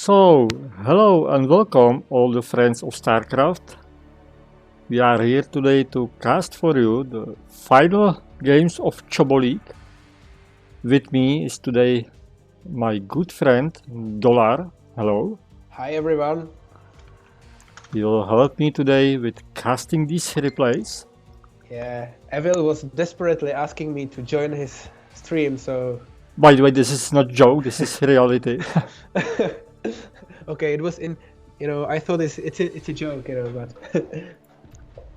So, hello and welcome all the friends of StarCraft. We are here today to cast for you the final games of Choboleague. With me is today my good friend Dollar. Hello. Hi everyone. He will help me today with casting these replays. Yeah, Evil was desperately asking me to join his stream, so By the way, this is not joke, this is reality. okay, it was I thought it's a joke, but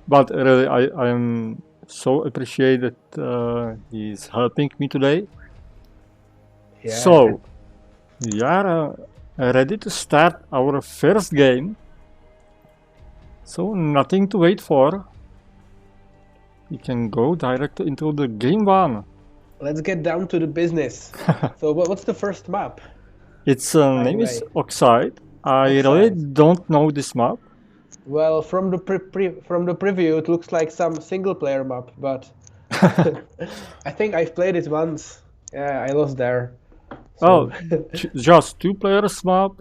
But really, I am so appreciate that he's helping me today. yeah. So, we are ready to start our first game. So, nothing to wait for. We can go direct into the game one. Let's get down to the business. So what's the first map? Its By name the is way. Oxide. I really Oxide. don't know this map. Well, from the preview, it looks like some single player map, but I think I've played it once. Yeah, I lost there. Oh, So just two players map.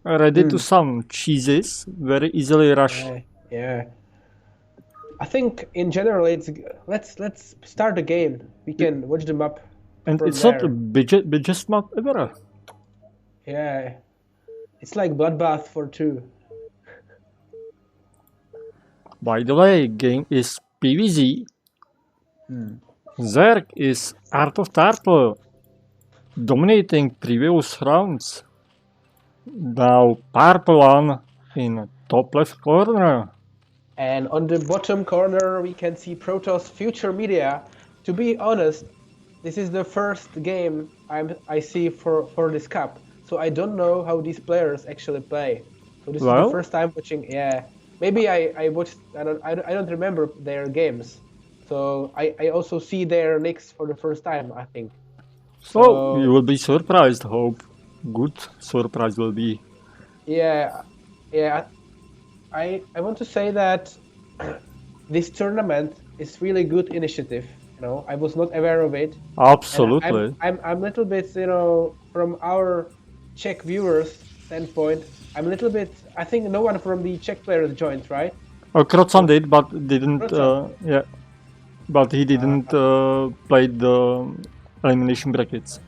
Ready to some cheeses, very easily rush. yeah. I think in general let's start the game. We can watch the map And from it's not the there. biggest map ever. Yeah, it's like Bloodbath for two. By the way, game is PvZ. Zerg is Art of Turtle, dominating previous rounds. Now purple one in top left corner. And on the bottom corner we can see Protoss Future Media. To be honest, this is the first game I see for this cup, so I don't know how these players actually play. So this is the first time watching. Yeah, maybe I watched. I don't remember their games. So I also see their nicks for the first time, I think. So you will be surprised. Hope good surprise will be. Yeah, yeah. I want to say that this tournament is really good initiative. I was not aware of it. Absolutely. And I'm a little bit, from our Czech viewers standpoint, I'm a little bit. I think no one from the Czech players joined, right? Krotzan did, but didn't. Yeah, but he didn't play the elimination brackets.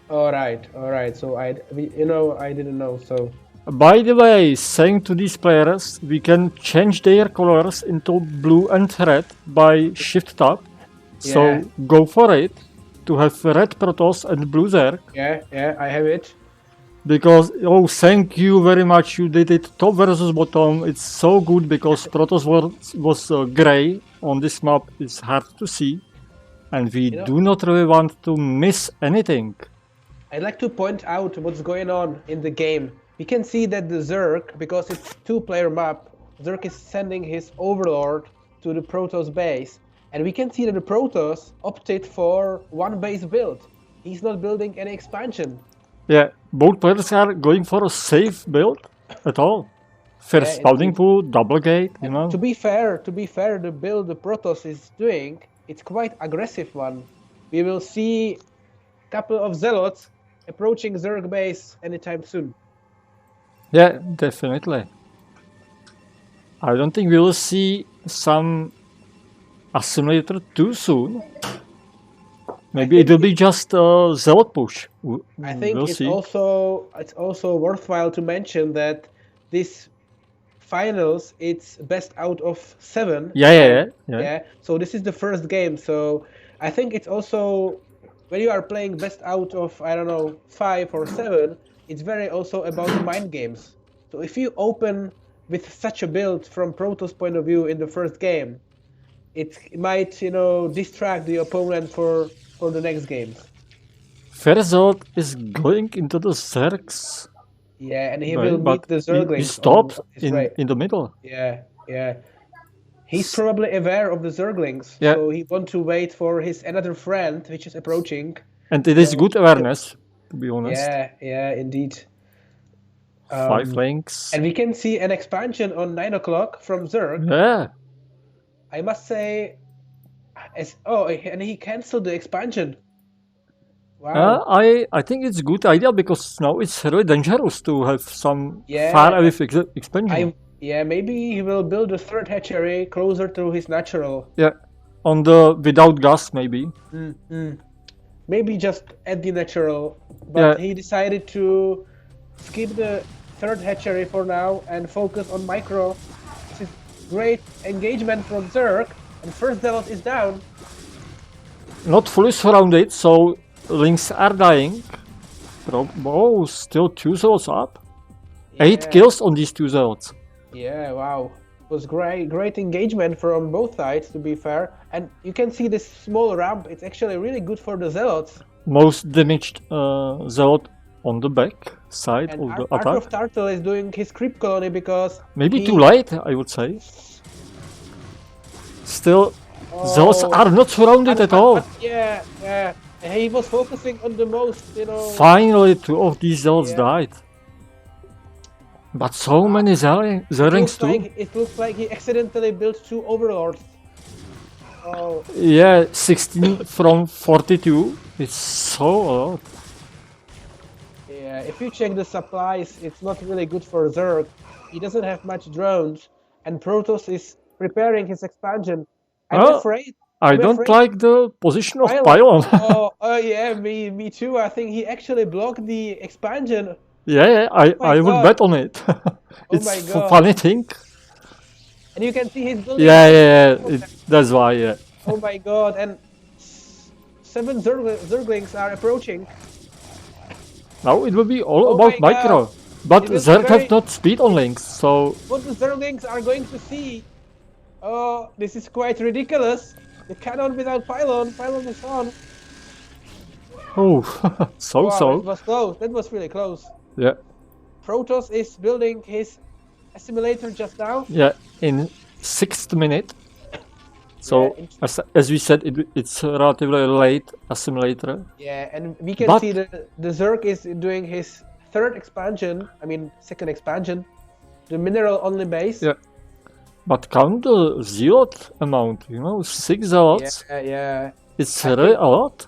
All right. So I didn't know. So. By the way, saying to these players, we can change their colors into blue and red by shift tab. So go for it to have red Protoss and blue Zerg. Yeah, I have it. Because, oh, thank you very much, you did it top versus bottom. It's so good because Protoss was gray on this map. It's hard to see. And we do not really want to miss anything. I'd like to point out what's going on in the game. We can see that the Zerg, because it's two-player map, Zerg is sending his Overlord to the Protoss base. And we can see that the Protoss opted for one base build. He's not building any expansion. Yeah, both players are going for a safe build at all. First spouting pool, double gate, you know. To be fair, the build the Protoss is doing, it's quite aggressive one. We will see a couple of Zealots approaching Zerg base anytime soon. Yeah, definitely. I don't think we will see some assimilator too soon. Maybe it will be just a Zealot push. I think it's also worthwhile to mention that this finals, it's best out of 7. Yeah. So this is the first game. So I think it's also, when you are playing best out of, I don't know, 5 or 7, it's very also about mind games. So if you open with such a build from Protoss point of view in the first game, it might, distract the opponent for the next games. Ferzot is going into the Zergs. Yeah, and he will meet the Zerglings. He stops in the middle. Yeah. He's probably aware of the Zerglings, so he wants to wait for his another friend, which is approaching. And it is good awareness, to be honest. Yeah, indeed. 5 links. And we can see an expansion on 9 o'clock from Zerg. Yeah. I must say, and he cancelled the expansion. Wow. I think it's a good idea because now it's really dangerous to have some far Yeah. away expansion. Yeah, maybe he will build a third hatchery closer to his natural. Yeah, on the without gas maybe. Maybe just at the natural, but Yeah, he decided to skip the third hatchery for now and focus on micro. This is great engagement from Zerg, and first zealot is down. not fully surrounded, so links are dying. Oh, still 2 zealots up. 8 Yeah, kills on these 2 zealots. yeah, wow. It was great engagement from both sides, to be fair. And you can see this small ramp, it's actually really good for the zealots. Most damaged zealot on the back side And of the Art of attack. Turtle is doing his creep colony because Maybe too late, I would say. Still, zealots Oh, are not surrounded at all. yeah, yeah. He was focusing on the most, Finally, 2 of these zealots Yeah. died. But so many Zerlings too. It looks like he accidentally built 2 overlords. Oh, Yeah, 16 from 42. It's so a lot. yeah. If you check the supplies, it's not really good for Zerg. He doesn't have much drones, and Protoss is preparing his expansion. I'm Well, afraid. I I'm don't afraid like the position of Pylon. Pylon. Oh, yeah, me too. I think he actually blocked the expansion. Yeah, My I would God. bet on it. Oh It's my a God. funny thing. And you can see he's building. Yeah, that's why, yeah. Oh my God! And 7 Zerglings are approaching. Now it will be all Oh about my micro. God. But It will be Zerg very- have not speed on links, so What the Zerglings are going to see? Oh, this is quite ridiculous. The cannon without pylon. Pylon is on. oh, Wow, that was close. That was really close. yeah, Protoss is building his assimilator just now. yeah. In 6th minute. So Yeah, as we said, it's a relatively late assimilator. Yeah, and we can But- see the Zerg is doing his third expansion. I mean, second expansion. The mineral only base. Yeah. But count the zealot amount, 6 zealots. Yeah. It's I really think- a lot.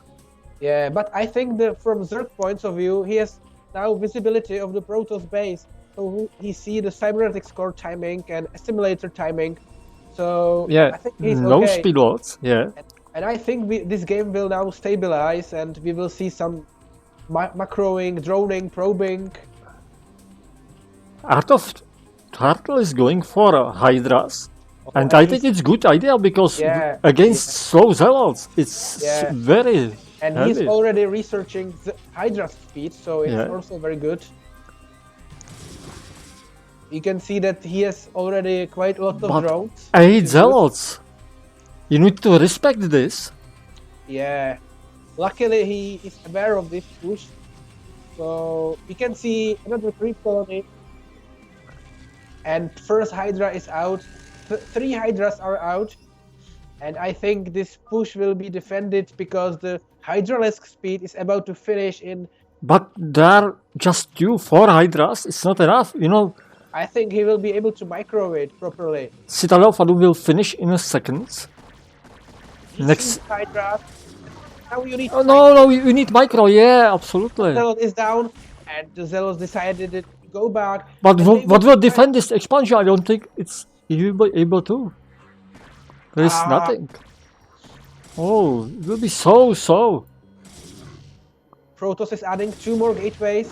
Yeah, but I think that from Zerg points of view, he has now visibility of the Protoss base. So he see the cybernetics core timing and assimilator timing. So Yeah, I think he's no okay. speed loads. Yeah, And I think this game will now stabilize and we will see some macroing, droning, probing. Art of Turtle is going for Hydras. And Oh, I think it's good idea because Yeah, against slow zealots, it's Yeah. very And heavy. he's already researching the Hydra's speed, so it's Yeah. also very good. You can see that he has already quite a lot of But drones. 8 which is good. zealots. You need to respect this. Yeah. Luckily, he is aware of this push. So we can see another creep colony. And first Hydra is out. 3 Hydras are out. And I think this push will be defended because the Hydralisk speed is about to finish in. But there are just 4 Hydras. It's not enough. I think he will be able to micro it properly. Citadel Fadu will finish in a second. Next. Hydra. Now you need. Oh, no, you need micro. Yeah, absolutely. Zealot is down, and the Zealots decided to go back. But and they what will defend this expansion? I don't think he will be able to. There is Ah. nothing. Oh, it will be so. Protoss is adding 2 more gateways.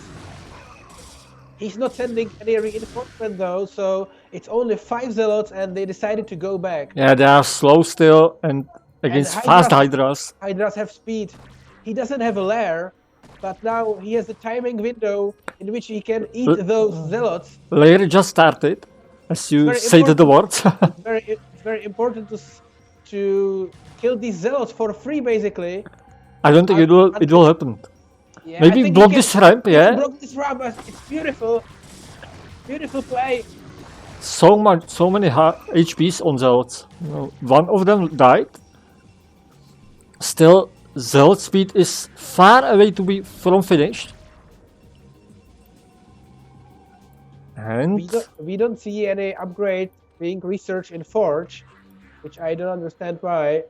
He's not sending any reinforcement though, so it's only 5 Zealots, and they decided to go back. Yeah, they are slow still and against fast Hydras. Hydras have speed. He doesn't have a lair, but now he has a timing window in which he can eat those Zealots. Layer just started, as you Very say the words. It's very important to kill these Zealots for free, basically. I don't think it will happen. Yeah, I Maybe think block he can- this ramp, he can yeah. block this ramp. It's beautiful. Beautiful play. So many HPs on Zealots. One of them died. Still, Zealot speed is far away to be from finished. And We don't see any upgrade being researched in Forge, which I don't understand why.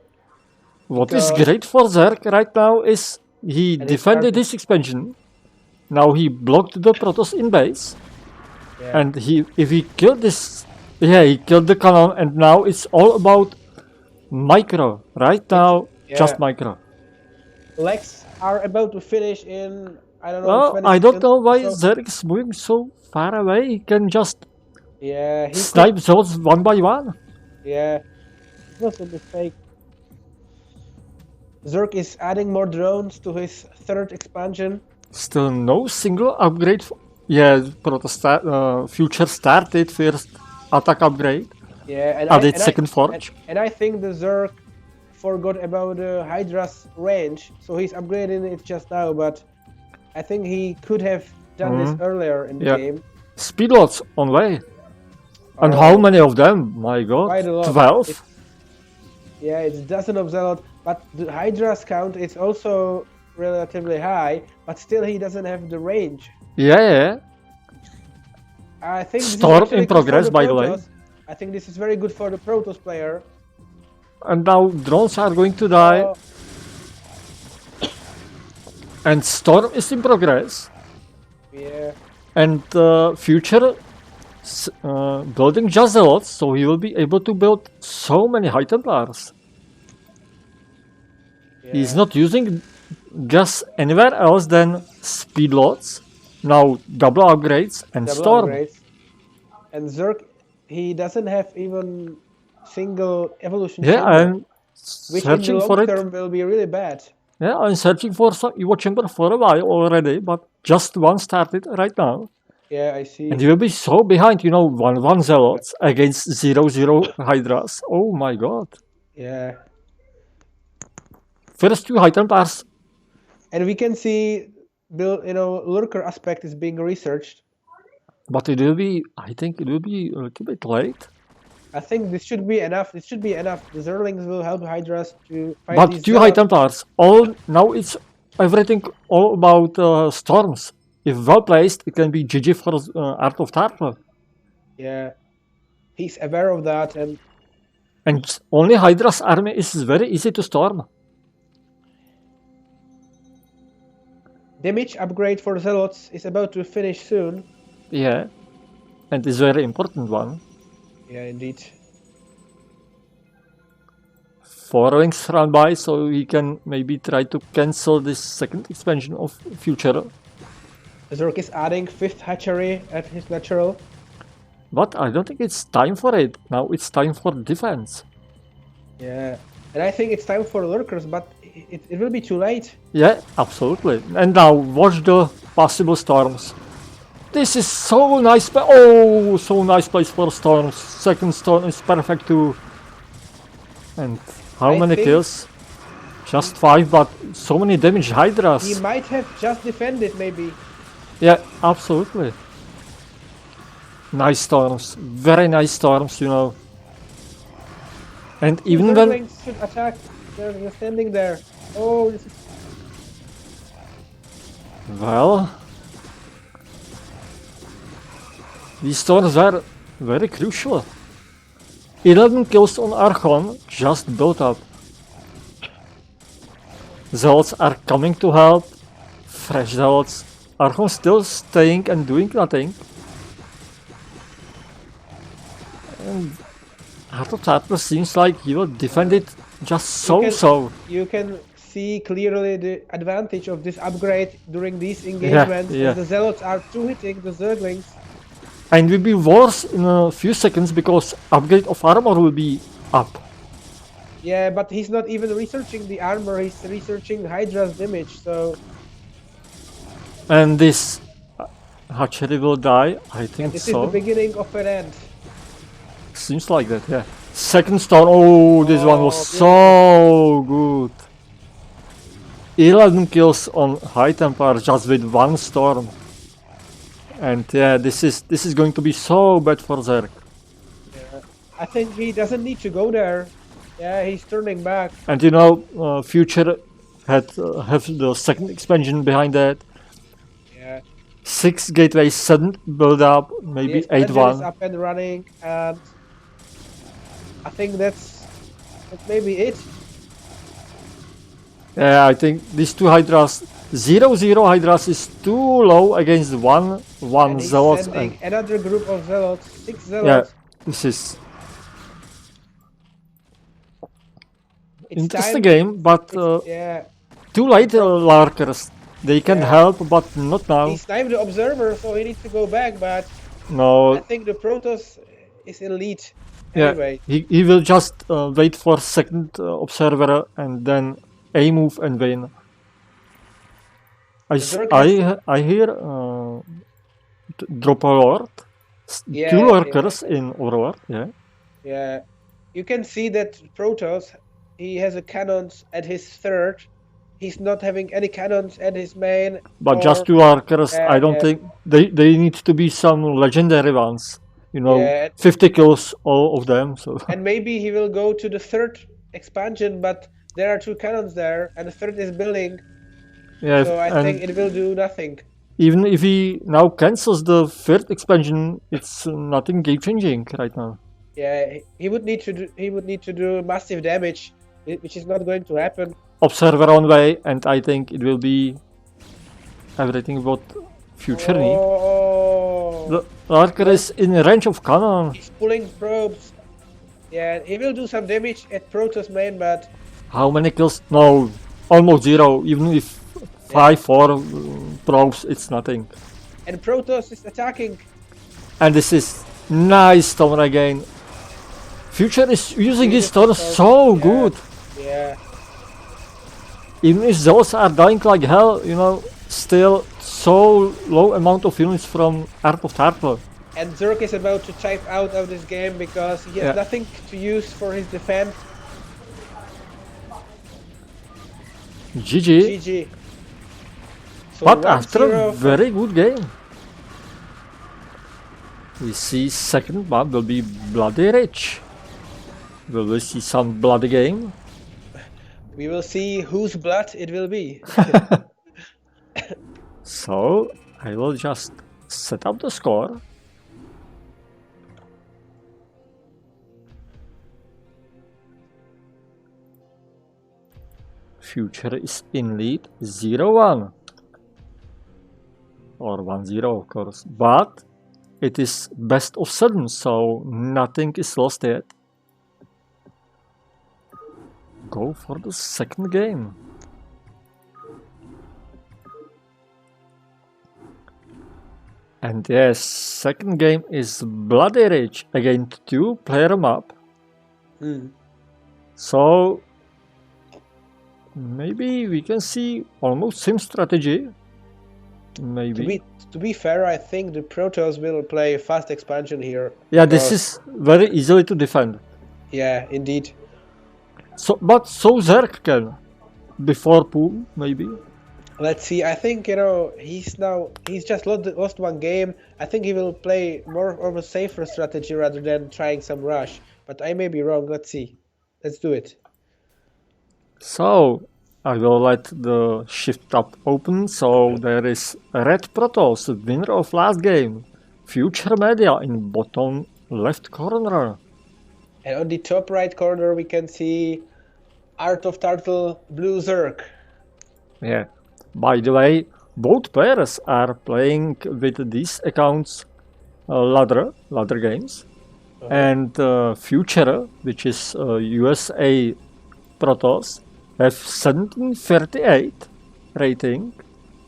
what is because- great for Zerg right now is He And defended his expansion. Now he blocked the Protoss in base. Yeah. And if he killed this, yeah, he killed the cannon, and now it's all about micro. Right now, just micro. Legs are about to finish in, I don't know, Well, 20 I don't seconds. know why So, Zerg is moving so far away. He can just yeah, he snipe could. zones one by one. Yeah, it was a mistake. Zerg is adding more drones to his third expansion. Still no single upgrade. Yeah, Future started first attack upgrade. Yeah, Added second forge. and I think the Zerg forgot about Hydra's range, so he's upgrading it just now. But I think he could have done this earlier in the game. Speedlots on way. And how many of them? My god, Quite a lot. 12? Yeah, it's dozen of Zealot, but the Hydra's count is also relatively high, but still he doesn't have the range. Yeah. I think this Storm is in progress, by the way. I think this is very good for the Protoss player. And now drones are going to die. And Storm is in progress. Yeah. And Future building just a lot, so he will be able to build so many High Templars. Yeah. He's not using just anywhere else than Speedlots. Now double upgrades and Storm. Upgrades. And Zerg, he doesn't have even single evolution chamber, I'm which in the searching long for term will be really bad. Yeah, I'm searching for some Evo chamber for a while already, but just one started right now. Yeah, I see. And you will be so behind, 1-1 Zealots against 0-0 Hydras. Oh my god. Yeah. First two High Templars. And we can see lurker aspect is being researched. But it will be, I think it will be a little bit late. I think this should be enough. This should be enough. The Zerlings will help Hydras to fight but these two High Templars. Now it's everything all about storms. If well placed, it can be GG for Art of Tarkle. Yeah. He's aware of that, and only Hydra's army is very easy to storm. Damage upgrade for Zealots is about to finish soon. Yeah, and it's a very important one. Yeah, indeed. 4 wings run by, so he can maybe try to cancel this second expansion of Future. Zerg is adding 5th hatchery at his natural. But I don't think it's time for it. Now it's time for defense. Yeah, and I think it's time for lurkers, but it will be too late. Yeah, absolutely. And now watch the possible storms. This is so nice. Oh, so nice place for storms. Second storm is perfect too. And how many kills? Just 5, but so many damage Hydras. He might have just defended, maybe. Yeah, absolutely. Nice storms. Very nice storms, And even when... should attack. They're standing there. Oh, this is... Well... These storms are very crucial. 11 kills on Archon just built up. Zealots are coming to help. Fresh Zealots. Archon still staying and doing nothing. And Heart of Tarkle seems like he will defend it just so. You can see clearly the advantage of this upgrade during these engagements. Yeah. The Zealots are two-hitting the Zerglings. And will be worse in a few seconds because upgrade of armor will be up. Yeah, but he's not even researching the armor, he's researching Hydra's damage, so... And this hatchery will die, I think and this so. Is the beginning of an end. Seems like that, yeah. Second storm, oh, this one was so good. 11 kills on High Templar just with one storm. And yeah, this is going to be so bad for Zerg. Yeah. I think he doesn't need to go there. Yeah, he's turning back. And Future have the second expansion behind that. Yeah. 6 gateways, 7 build up, maybe 8-1. Is up and running, and I think that's maybe it. Yeah, I think these two Hydras, 0-0 Hydras is too low against one And he's Zealots. sending And another group of Zealots, 6 yeah, Zealots. this is It's interesting time. game, but Yeah. too late Larkers. They can Yeah. help, but not now. He's time the observer, so he needs to go back, but I No, think the Protoss is in lead yeah, anyway. he will just wait for second observer and then A move and win. I hear drop alert. Yeah, Two yeah, lurkers in Overlord, yeah. yeah. You can see that Protoss, he has a cannons at his third. He's not having any cannons at his main. But just two lurkers, I don't yeah. think they need to be some legendary ones. You know, Yeah. 50 kills all of them. So And maybe he will go to the third expansion, but there are two cannons there, and the third is building. yeah, So I and think it will do nothing. even if he now cancels the third expansion, it's nothing game changing right now. Yeah, he would need to do massive damage, which is not going to happen. Observer on way, and I think it will be everything what future need. The lurker is in range of cannon. He's pulling probes. Yeah, he will do some damage at Protoss main, but how many kills? No, almost zero. Even if 5-4 probes, it's nothing. And Protoss is attacking. And this is nice stone again. Future is using his stone so good. Yeah. Even if those are dying like hell, you know, still so low amount of units from Art of Tarple. And Zerg is about to type out of this game because he has nothing to use for his defense. GG. GG. So but after a very good game. We see second one will be bloody rich. Will we see some bloody game? We will see whose blood it will be. So I will just set up the score. Future is in lead 0-1 or 1-0 of course, but it is best of 7, so nothing is lost yet. Go for the second game. And yes, second game is bloody rich against 2-player map. So maybe we can see almost same strategy. Maybe. To be fair, I think the Protoss will play a fast expansion here. Yeah, this is very easily to defend. Yeah, indeed. So, but so Zerg can before pool maybe. Let's see. I think he's just lost one game. I think he will play more of a safer strategy rather than trying some rush. But I may be wrong. Let's see. Let's do it. So I will let the shift tab open. So there is Red Protoss, winner of last game. Future Media in bottom left corner. And on the top right corner we can see Art of Turtle Blue Zerg. Yeah. By the way, both players are playing with these accounts ladder games. And Future, which is USA Protoss, have 1738 rating.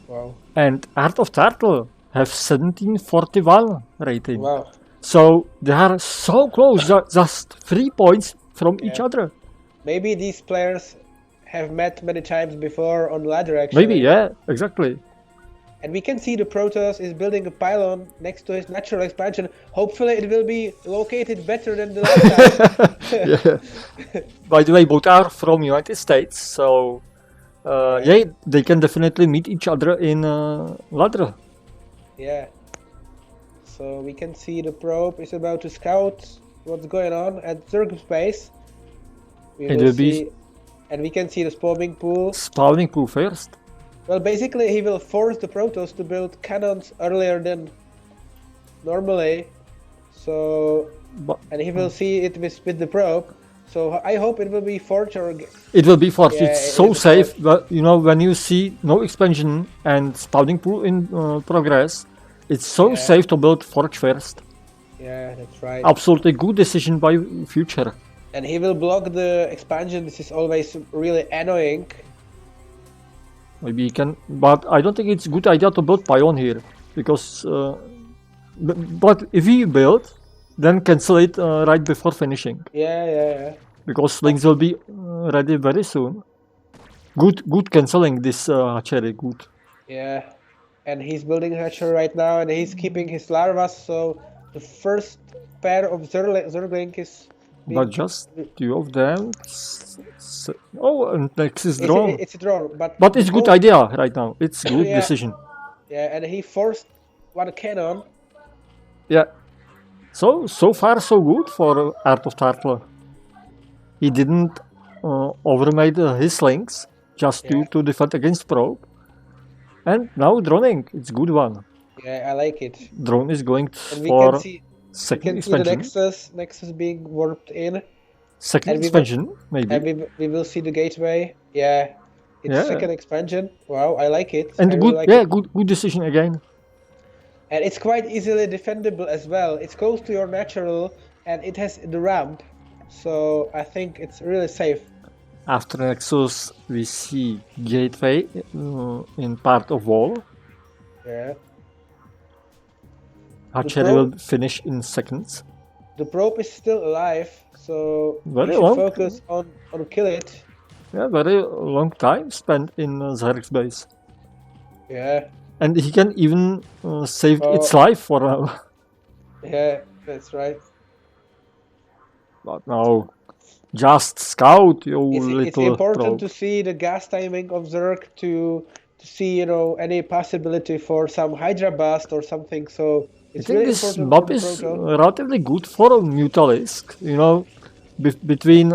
Wow. And Art of Turtle have 1741 rating. Wow. So they are so close, just 3 points from each other. Maybe these players have met many times before on ladder actually. Maybe, yeah, exactly. And we can see the Protoss is building a pylon next to his natural expansion. Hopefully it will be located better than the last time. Yeah. By the way, both are from United States, so yeah, they can definitely meet each other in ladder. Yeah. So we can see the probe is about to scout what's going on at Zerg space. And we can see the spawning pool. Spawning pool first. Well, basically he will force the Protoss to build cannons earlier than normally. So, and he will see it with the probe. So I hope it will be Forge or... It will be Forge. Yeah, It's it so is safe. Forge. But, you know, when you see no expansion and spawning pool in progress, it's so Yeah. safe to build Forge first. Yeah, that's right. Absolutely good decision by Future. And he will block the expansion. This is always really annoying. Maybe he can, but I don't think it's a good idea to build Pion here, because but if he build, then cancel it right before finishing, Yeah. because slings will be ready very soon. Good canceling this hatchery, good. Yeah. And he's building hatchery right now, and he's keeping his larvas. So the first pair of Zergling is being... But just two of them. Oh, and next is drone. It's a drone, But it's good idea right now. It's good Yeah. decision. Yeah, and he forced one cannon. Yeah. So far so good for Art of Turtle. He didn't overmade his slings just to defend against probe. And now droning, it's good one. Yeah, I like it. Drone is going And we for can see second see the expansion. Nexus being warped in. Second And expansion, maybe. And we will see the gateway. Yeah, it's Yeah. second expansion. Wow, I like it. And I good, really like yeah, it. good decision again. And it's quite easily defendable as well. It's close to your natural, and it has the ramp, so I think it's really safe. After Nexus, we see gateway in part of wall. Yeah. Hatchery will finish in seconds. The probe is still alive, so Very we should long. focus on kill it. Yeah, very long time spent in Zerg's base. Yeah. And he can even save its life for now. Yeah, that's right. But no, just scout, you little It's important probe. to see the gas timing of Zerg to see, you know, any possibility for some Hydra bust or something. So it's I think really this important map for the is Proto. relatively good for a Mutalisk. You know, between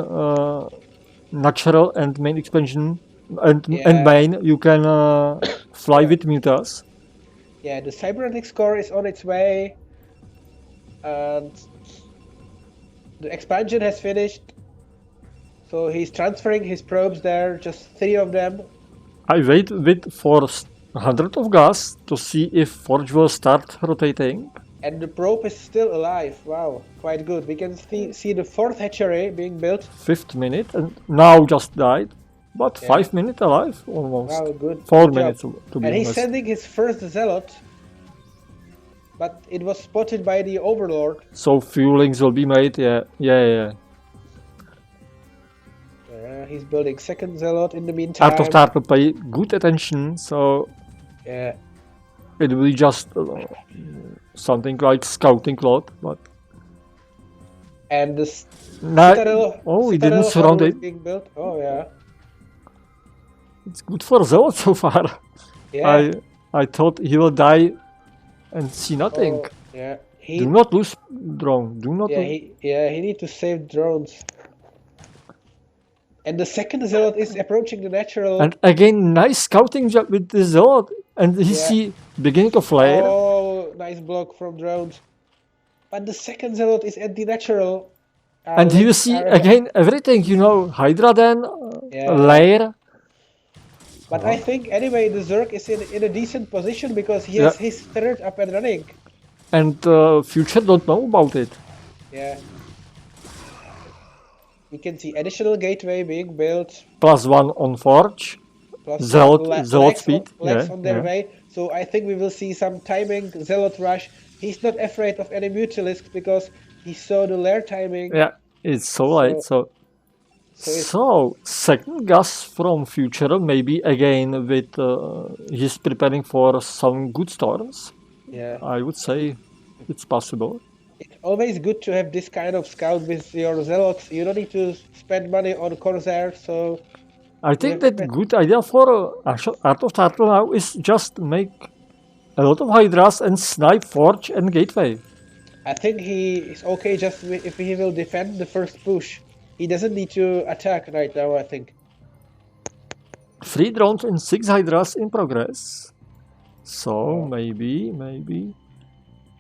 natural and main expansion and main, you can fly with Mutas. Yeah, the cybernetic score is on its way, and the expansion has finished. So he's transferring his probes there, just 3 of them. I wait for 100 of gas to see if Forge will start rotating. And the probe is still alive. Wow, quite good. We can see the 4th hatchery being built. 5th minute, and now just died. But 5 minutes alive, almost. Wow, good. 4 good minutes, job. to be And he's honest. sending his first zealot, but it was spotted by the Overlord. So fuelings will be made, yeah. He's building second zealot in the meantime. Art of Turtle pay good attention, so yeah, it will be just something like scouting lot, but. And the Citadel. Oh, he didn't surround it. Being built. Oh yeah. It's good for Zealot so far. Yeah. I thought he will die and see nothing. Oh, yeah. Do not lose drone. Do not. He need to save drones. And the second zealot is approaching the natural. And again, nice scouting job with the zealot. And he see beginning of flare. Oh, nice block from drones. But the second zealot is at the natural. And you see again everything, you know, Hydra then, lair. But I think anyway the Zerg is in a decent position because he has his turret up and running. And Future don't know about it. Yeah. We can see additional gateway being built. +1 on Forge. Zealot speed. Legs on their way. So I think we will see some timing Zealot rush. He's not afraid of any Mutalisks because he saw the lair timing. Yeah, it's so late. So second gas from Future, maybe again with he's preparing for some good storms. Yeah, I would say it's possible. It's always good to have this kind of scout with your zealots. You don't need to spend money on Corsair, so... I think that good idea for Art of Turtle now is just make a lot of Hydras and snipe Forge and Gateway. I think he is okay just if he will defend the first push. He doesn't need to attack right now, I think. 3 drones and 6 Hydras in progress. So maybe.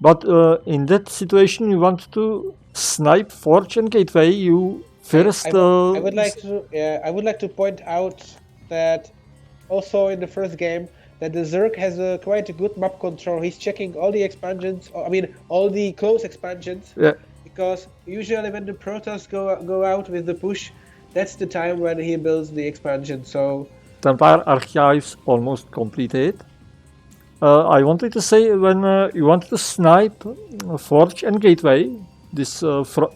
But in that situation, you want to snipe Forge and Gateway, you First, I would like to point out that also in the first game that the Zerg has quite a good map control. He's checking all the expansions, I mean all the close expansions. yeah, Because usually when the Protoss go out with the push, that's the time when he builds the expansion. So Templar Archives almost completed. I wanted to say when you wanted to snipe Forge and Gateway, this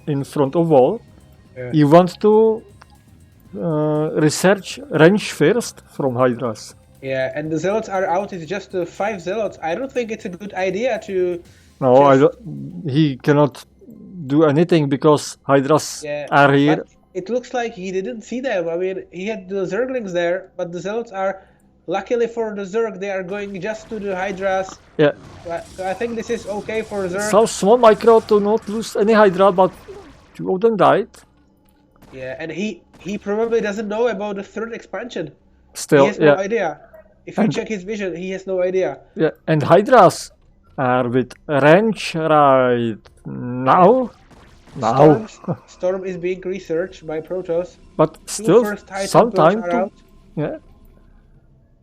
in front of wall, you want to research range first from Hydras. yeah, and the Zealots are out. It's just 5 Zealots. I don't think it's a good idea to. No, just, he cannot do anything because Hydras yeah, are here. But it looks like he didn't see them. I mean, he had the Zerglings there, but the Zealots are. Luckily for the Zerg, they are going just to the Hydras. Yeah. So I think this is okay for Zerg. Some small micro to not lose any Hydra, but 2 of them died. Yeah, and he probably doesn't know about the 3rd expansion. Still, he has no idea. If you check his vision, he has no idea. Yeah, and Hydras are with range right now. Storm is being researched by Protoss. But still, some time to. Yeah.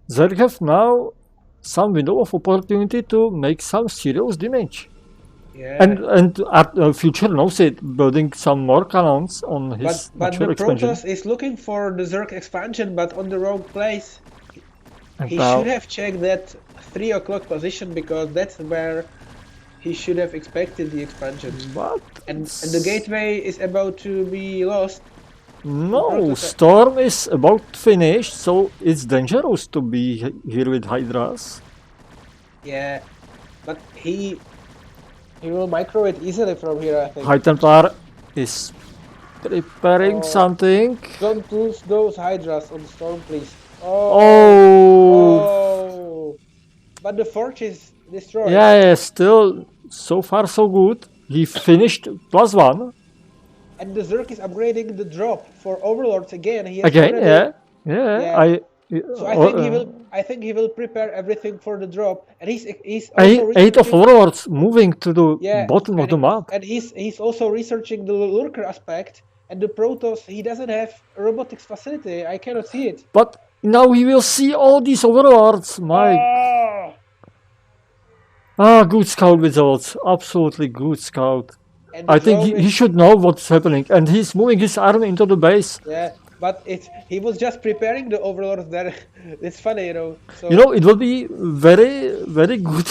Zerg have now some window of opportunity to make some serious damage. Yeah. And Future knows it, building some more cannons on his but the expansion. Protoss is looking for the Zerg expansion, but on the wrong place. And he should have checked that 3 o'clock position because that's where he should have expected the expansion. But and the gateway is about to be lost. No, Storm is about finished, so it's dangerous to be here with Hydras. Yeah, but he will micro it easily from here, I think. High Templar is preparing something. Don't lose those Hydras on Storm, please. Oh! But the forge is destroyed. Yeah, still, so far so good. He finished +1. And the Zerg is upgrading the drop for Overlords again. He has again, yeah. So I think he will prepare everything for the drop, and he's also 8 of Overlords moving to the bottom of the map. And he's also researching the lurker aspect. And the Protoss, he doesn't have a robotics facility. I cannot see it. But now he will see all these Overlords. Good scout results. Absolutely good scout. I think he should know what's happening, and he's moving his army into the base. Yeah, but he was just preparing the Overlords there. It's funny, you know. So, it will be very, very good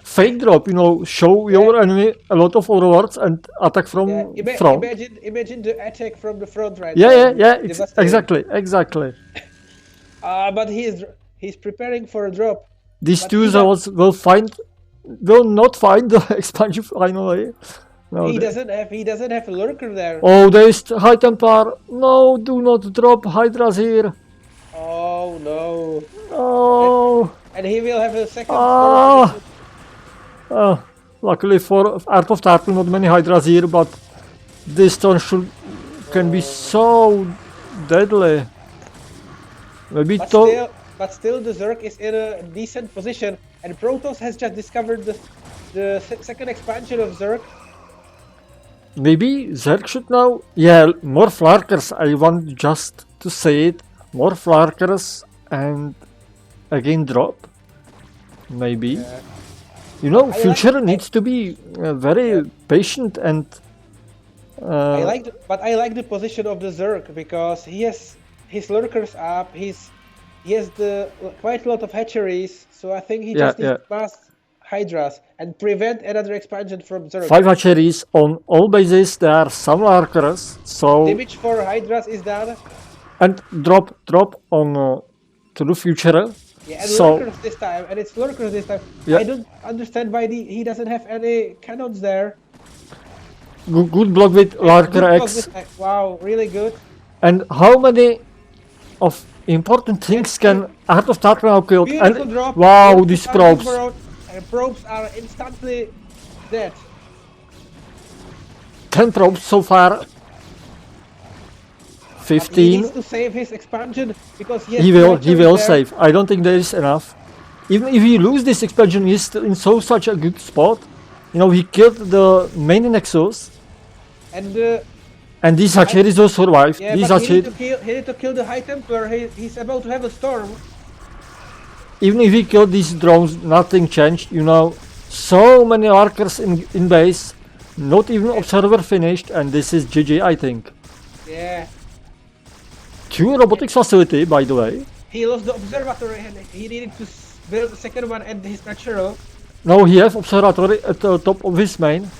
fake drop. Show your enemy a lot of Overlords and attack from front. Imagine the attack from the front, right? Exactly. But he's preparing for a drop. These two Zealots will not find the expansion finally. No, he doesn't have a lurker there. Oh, there is High Templar. No, do not drop Hydras here. Oh no. Oh. And he will have a second. Luckily for Art of Tartan, not many Hydras here, but this turn can be so deadly. Maybe but still, the Zerg is in a decent position, and Protoss has just discovered the second expansion of Zerg. Maybe Zerg should now... Yeah, more Flarkers, I want just to say it. More Flarkers and again drop. Maybe. Future needs to be very patient and... I like the position of the Zerg because he has his lurkers up, he has quite a lot of hatcheries, so I think he just needs to pass Hydras and prevent another expansion from Zerg. 5 hatcheries on all bases, there are some lurkers, so... Damage for Hydras is done. And drop on to the Future. Yeah, and lurkers this time, and it's lurkers this time. Yeah. I don't understand why he doesn't have any cannons there. Good block with Lurker X. Wow, really good. And how many of important things can Art of Tartan now kill? Beautiful drop. Wow, these probes. And probes are instantly dead. 10 probes so far. 15. He needs to save his expansion because he will save. I don't think there is enough. Even if he loses this expansion, he's still in such a good spot. He killed the main Nexus. And And this Hachirizo survived. Yeah, This but he need Hachiri, to kill the High Templar. He's about to have a storm. even if he killed these drones, nothing changed. You know, so many archers in base, not even observer finished, and this is GG, I think. Yeah. 2 robotics facility, by the way. He lost the observatory and he needed to build the second one at his natural. Now he has observatory at the top of his main.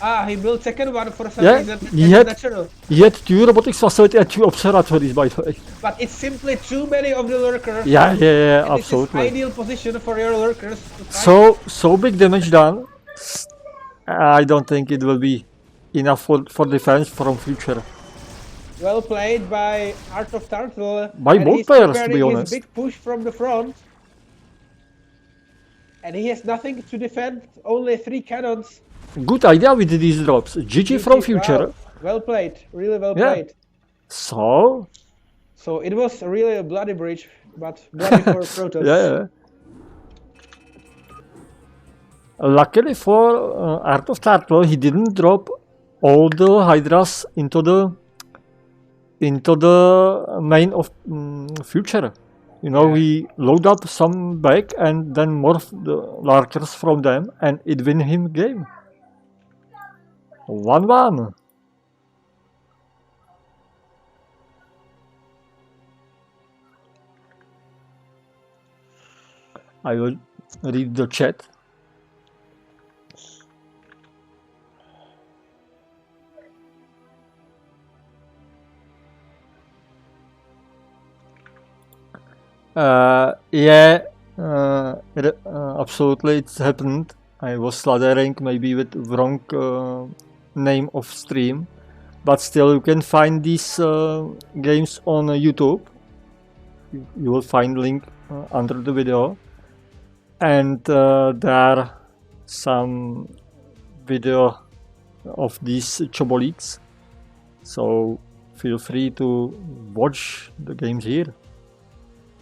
Ah, he built second one for some Yeah, reason he at had, natural. he had 2 robotics facility and 2 observatories, by the way. But it's simply too many of the lurkers. Yeah, and absolutely. This is ideal position for your lurkers to fight. So big damage done. I don't think it will be enough for defense from future. Well played by Art of Turtle. By and both he's players, to preparing be his honest. big push from the front. And he has nothing to defend, only 3 cannons. Good idea with these drops. GG from future. Wow. Well played, really well Yeah. played. So it was really a bloody breach, but bloody for Protoss. yeah. Luckily for Art of Turtle, he didn't drop all the Hydras into the main of future. You know, he load up some back and then morph the lurkers from them, and it win him game. 1-1. I will read the chat. Absolutely, it's happened. I was slathering maybe with wrong name of stream, but still you can find these games on YouTube. You will find link under the video, and there are some video of these Choboleagues, so feel free to watch the games here.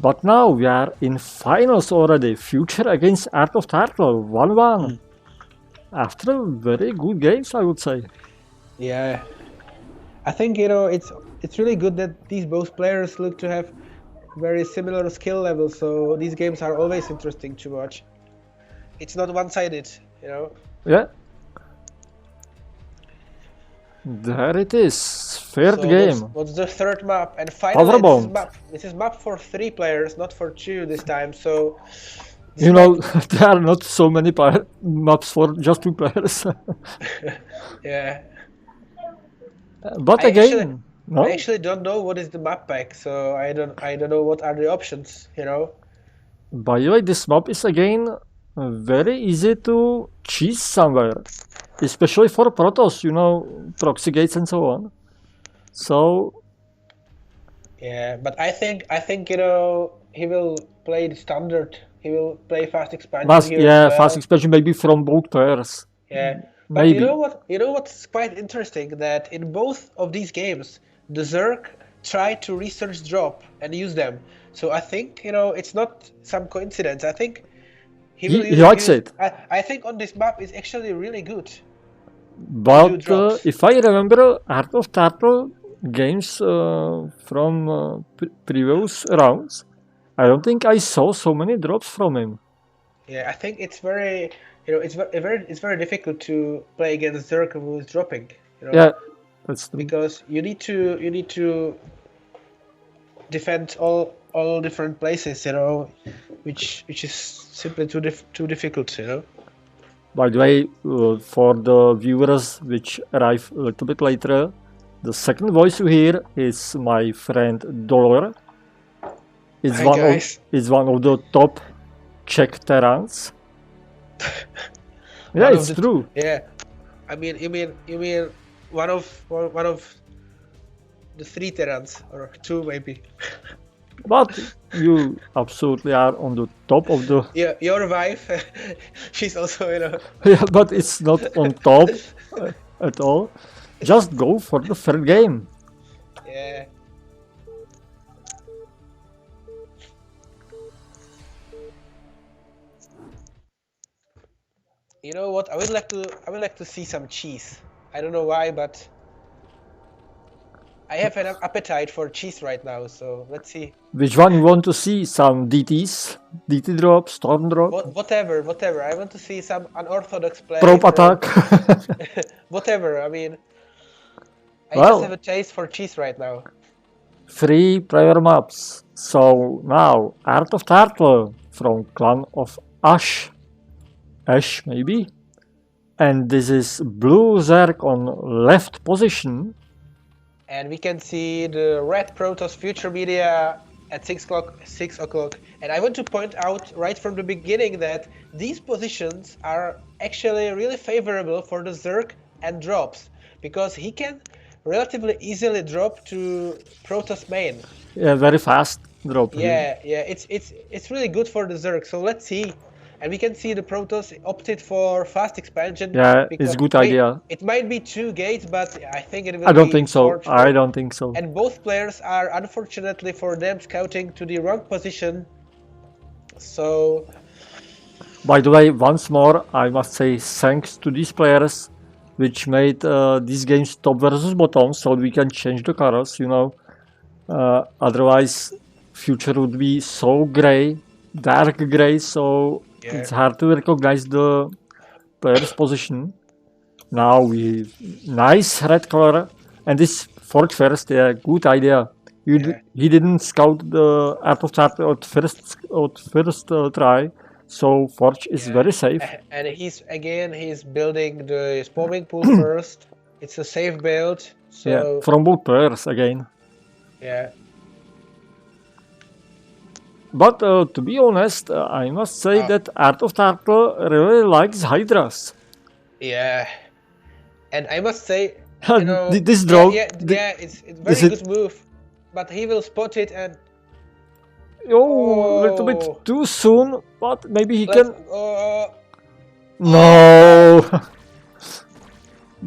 But now we are in finals already. Future against Art of Turtle, 1-1. After very good games, I would say. Yeah, I think it's really good that these both players look to have very similar skill levels. So these games are always interesting to watch. It's not one-sided, Yeah. There it is. Third game. What's the third map? And finally, Powerbound. this is map for 3 players, not for 2 this time. So you know, there are not so many maps for just 2 players. Yeah. But again, no? I actually don't know what is the map pack, so I don't know what are the options. By the way, this map is again very easy to cheese somewhere. Especially for Protoss, proxy gates and so on. So yeah, but I think he will play the standard. He will play fast expansion here as well. Fast expansion maybe from both pairs. Yeah, but maybe. you know what's quite interesting, that in both of these games, the Zerg tried to research drop and use them. So I think it's not some coincidence. I think he likes it. I think on this map is actually really good. But if I remember Art of Turtle games from previous rounds, I don't think I saw so many drops from him. Yeah, I think it's very, it's very difficult to play against Zerg who is dropping. Yeah, that's true. Because you need to defend all different places, which is simply too difficult, By the way, for the viewers which arrive a little bit later, the second voice you hear is my friend Dolor. It's one of the top Czech Terrans. Yeah, it's true. Yeah, I mean, you mean one of the 3 Terrans, or 2 maybe. But you absolutely are on the top of the... Yeah, your wife, she's also, Yeah, but it's not on top at all. Just go for the third game. Yeah. You know what? I would like to see some cheese. I don't know why, but I have an appetite for cheese right now, so let's see. Which one you want to see? Some DTs? DT drop, storm drop, Whatever. I want to see some unorthodox play. probe attack. Whatever. I mean, I just Well, have a taste for cheese right now. 3 player maps. So now, Art of Turtle from Clan of Ash. Ash, maybe? And this is Blue Zerg on left position. And we can see the red Protoss future media at 6 o'clock. And I want to point out right from the beginning that these positions are actually really favorable for the Zerg and drops, because he can relatively easily drop to Protoss main. Yeah, very fast drop. Yeah, it's really good for the Zerg. So let's see. And we can see the Protoss opted for fast expansion. Yeah, it's a good idea. It might be 2 gates, but I think it will be. I don't think so. 4. I don't think so. And both players are, unfortunately for them, scouting to the wrong position. So. By the way, once more, I must say thanks to these players, which made these games top versus bottom, so we can change the colors, you know. Otherwise, future would be so gray, dark gray, so it's hard to recognize the player's position. Now we nice red color, and this fork first, yeah, good idea. He didn't scout the Art of Turtle at first try, so Forge is very safe. And he's building the spamming pool first. It's a safe build. So yeah, from both players again. Yeah. But to be honest, I must say that Art of Turtle really likes Hydras. Yeah. And I must say, you know, this draw. It's a very good move. But he will spot it and. Oh, a little bit too soon, but maybe he can. No.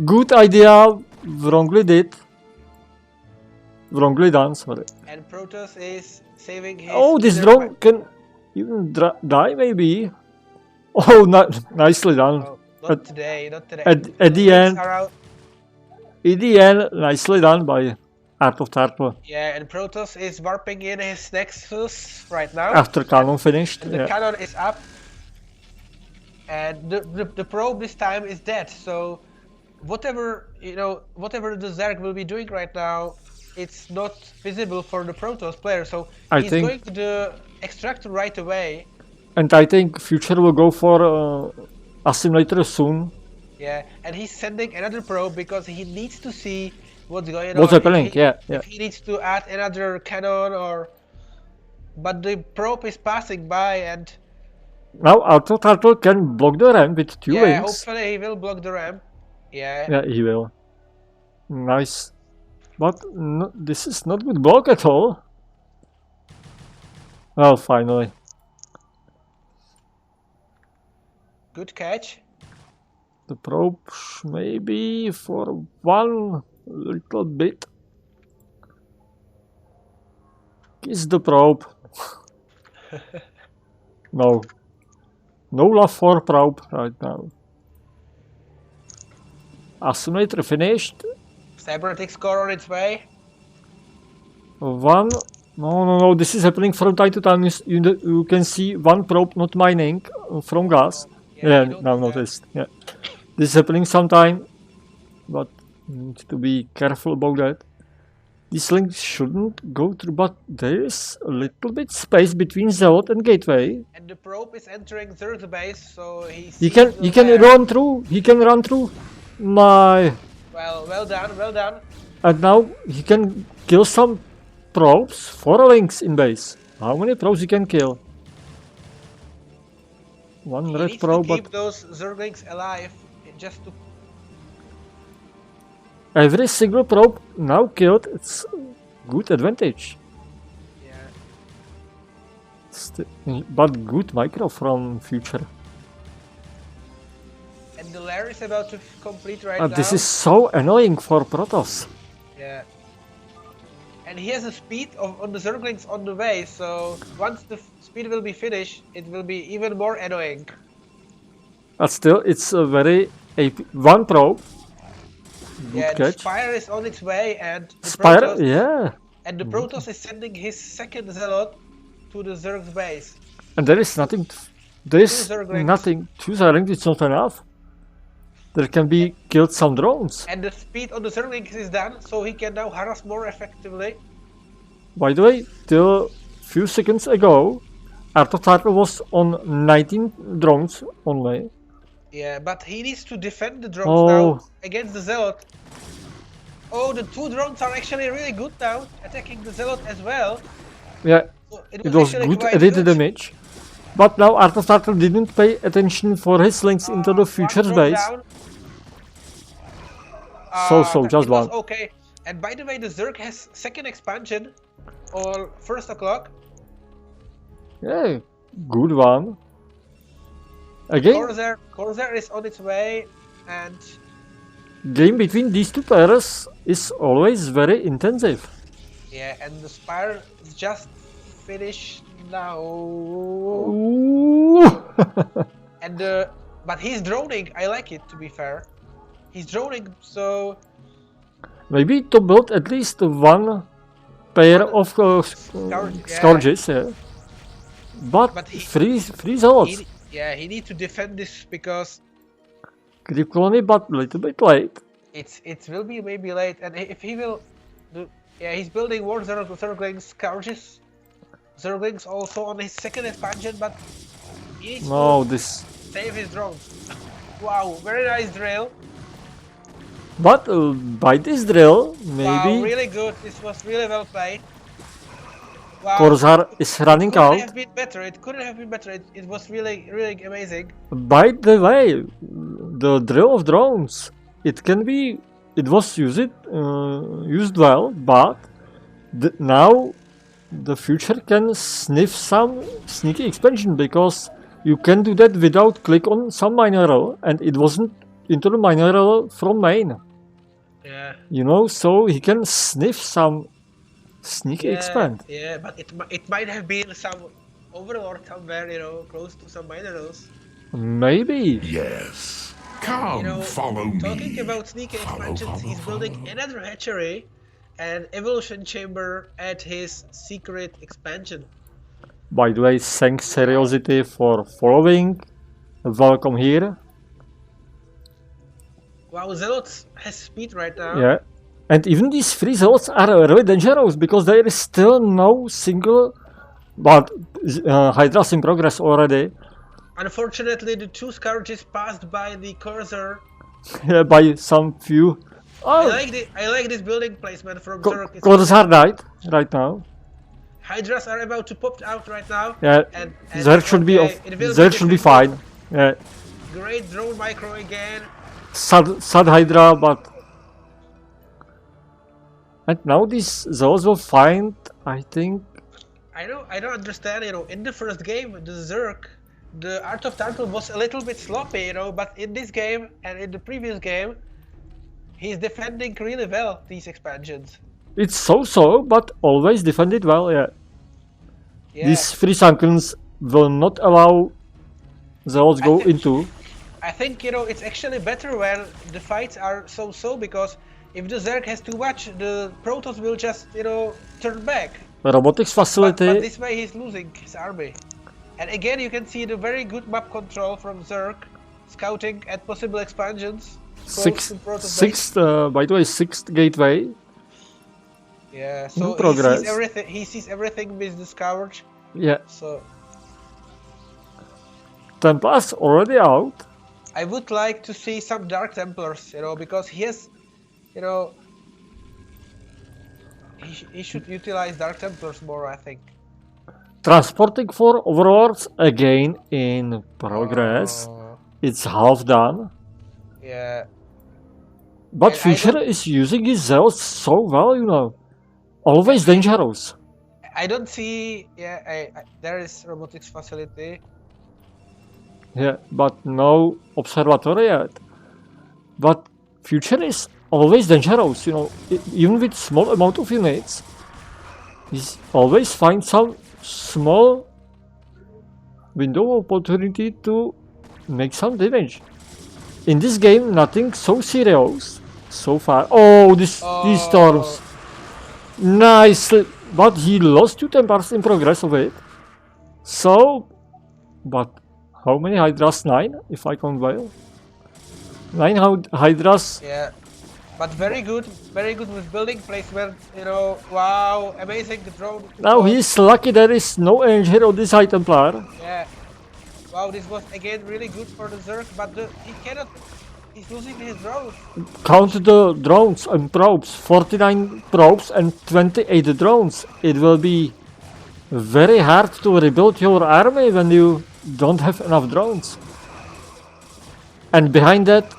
Good idea, wrongly done, sorry. And Protoss is saving his. Oh, this drone can even die, maybe. Oh, nicely done. Oh, not today. At the end, nicely done by Art of Turtle. Yeah, and Protoss is warping in his Nexus right now. After cannon finished. And the cannon is up. And the probe this time is dead. So whatever the Zerg will be doing right now, it's not visible for the Protoss player. So he's going to the extractor right away. And I think future will go for assimilator soon. Yeah, and he's sending another probe because he needs to see what's going on. What's happening? If he needs to add another cannon but the probe is passing by and. Now Art of Turtle can block the ramp with 2 wings. Yeah, hopefully he will block the ramp. Yeah. Yeah, he will. Nice. But no, this is not good block at all. Well, finally. Good catch. The probe maybe for one little bit. Kiss the probe. No. No love for probe right now. Assimilator finished. Cybernetic score on its way. One. No. This is happening from time to time. You can see one probe not mining from gas. Yeah, now noticed. Yeah. This is happening sometime. But you need to be careful about that. This link shouldn't go through, but there is a little bit space between Zealot and Gateway. And the probe is entering third base, so he can run through. He can run through. Well done. And now he can kill some probes. 4 links in base. How many probes he can kill? One red probe, but keep those Zerglings alive. Just to. Every single probe now killed. It's good advantage. Yeah. But good micro from future. And the lair is about to complete right now. This is so annoying for Protoss. Yeah. And he has a speed on the Zerglings on the way, so once the speed will be finished, it will be even more annoying. But still, it's a very one probe. Good the catch. Spire is on its way, and the Spire, Protoss, yeah. and the Protoss is sending his second Zealot to the Zerg's base. And there is nothing. There's Two Zerglings. nothing. 2 Zerglings, it's not enough. There can be killed some drones. And the speed on the Zerglings is done, so he can now harass more effectively. By the way, till few seconds ago, Artotarka was on 19 drones only. Yeah, but he needs to defend the drones Oh. now against the Zealot. Oh, the 2 drones are actually really good now, attacking the Zealot as well. Yeah, So it was actually good quite edit good. damage. But now Artotarka didn't pay attention for his links into the One future drone base. down. Just it was one. okay. And by the way, the Zerg has second expansion, or first o'clock. Yeah, good one. Again, Corsair is on its way, and game between these two players is always very intensive. yeah, and the Spire is just finished now. Ooh. And but he's droning. I like it, to be fair. He's droning, so Maybe to build at least one pair of scourges, yeah. But But he- three zealots. he needs to defend this because Creep colony, but a little bit late. it will be maybe late. And if he will, he's building more Zerglings, scourges. Zerglings also on his second expansion, but he needs No, to this. save his drones. Wow, very nice drill. But by this drill, maybe Wow, really good. This was really well played. Wow. Corsair is running Couldn't out. have been better. It couldn't have been better. It was really, really amazing. By the way, the drill of drones, it was used well, but now the future can sniff some sneaky expansion, because you can do that without click on some mineral, and it wasn't into the mineral from main. Yeah. You know, so he can sniff some sneaky expand. Yeah, but it might have been some overlord somewhere, close to some minerals. Maybe. Yes. Come, follow me. Talking about sneaky expansions, he's building another hatchery and evolution chamber at his secret expansion. By the way, thanks Seriosity for following. Welcome here. Wow, Zealots has speed right now. Yeah. And even these free zealots are really dangerous, because there is still no single, but Hydra's in progress already. Unfortunately, the 2 scourges passed by the cursor. Yeah, by some few. I Oh, like this building placement from Zerg. Corsair died right now. Hydras are about to pop out right now. Yeah, And there should be fine. Yeah, Great drone micro again. sad Hydra, but. And now these zealots will find, I think. I don't understand, in the first game, the Zerg, the Art of Turtle was a little bit sloppy, but in this game and in the previous game, he's defending really well these expansions. It's so, but always defended well, yeah. Yeah. These free sunkens will not allow zealots go into. I think, it's actually better when the fights are so, because if the Zerg has too much, the Protoss will just, turn back. Robotics But facility. this way he's losing his army. And again, you can see the very good map control from Zerg, scouting at possible expansions. Sixth, by the way, sixth gateway. Yeah, so progress. he sees everything with the Scourge. Yeah, So 10 plus already out. I would like to see some Dark Templars, because he has, he should utilize Dark Templars more, I think. Transporting for overlords again in progress. It's half done. Yeah. But And I Future don't- is using his zealots so well, Always dangerous. I don't see, there is robotics facility. Yeah, but no observatory yet. But Future is always dangerous, even with small amount of units. He's always find some small window of opportunity to make some damage. In this game, nothing so serious, so far. Oh, these storms. Nicely, but he lost 2 Templars in progress of it. So, but how many Hydras? 9, if I count well. 9 Hydras. Yeah, but very good with building placement. You know, wow, amazing the drone. Now he's lucky there is no engine on this High Templar. Yeah, wow, this was again really good for the Zerg, but he cannot. He's losing his drones. Count the drones and probes. 49 probes and 28 drones. It will be very hard to rebuild your army when you don't have enough drones. And behind that,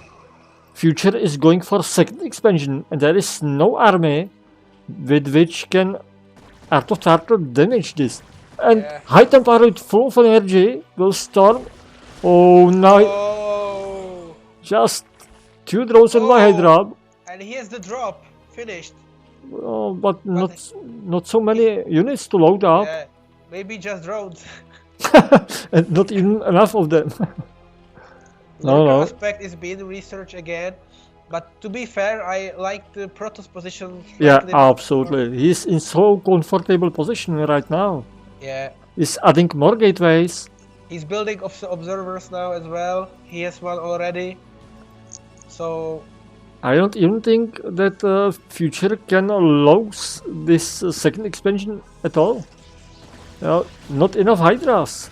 Future is going for second expansion, and there is no army with which can Art of Tartar damage this. And High Templar with full of energy will storm. Oh no! Just 2 drones and 1 Hydra. And here's the drop finished. Oh, but not so many units to load up. Yeah, maybe just drones. And not even enough of them. No. Aspect is being researched again, but to be fair, I like the Protoss position. Yeah, absolutely. He's in so comfortable position right now. Yeah. He's adding more gateways. He's building observers now as well. He has one already. So I don't even think that Future can lose this second expansion at all. Not enough Hydras.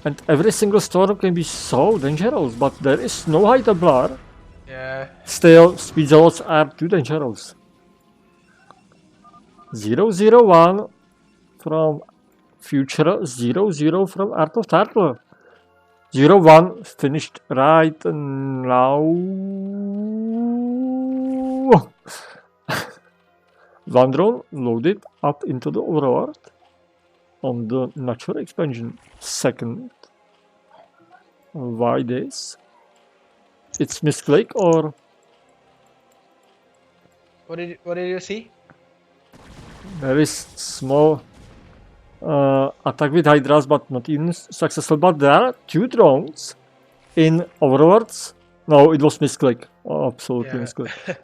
And every single storm can be so dangerous, but there is no High Templar. Yeah. Still, speed zealots are too dangerous. 0-0-1 from Future, 0-0 from Art of Tartar. 0-1 finished right now. One drone loaded up into the overlord on the natural expansion. Second. Why this? It's misclick or? What did you see? There is small attack with Hydras, but not even successful. But there are 2 drones in overlords. No, it was misclick. Oh, absolutely misclick.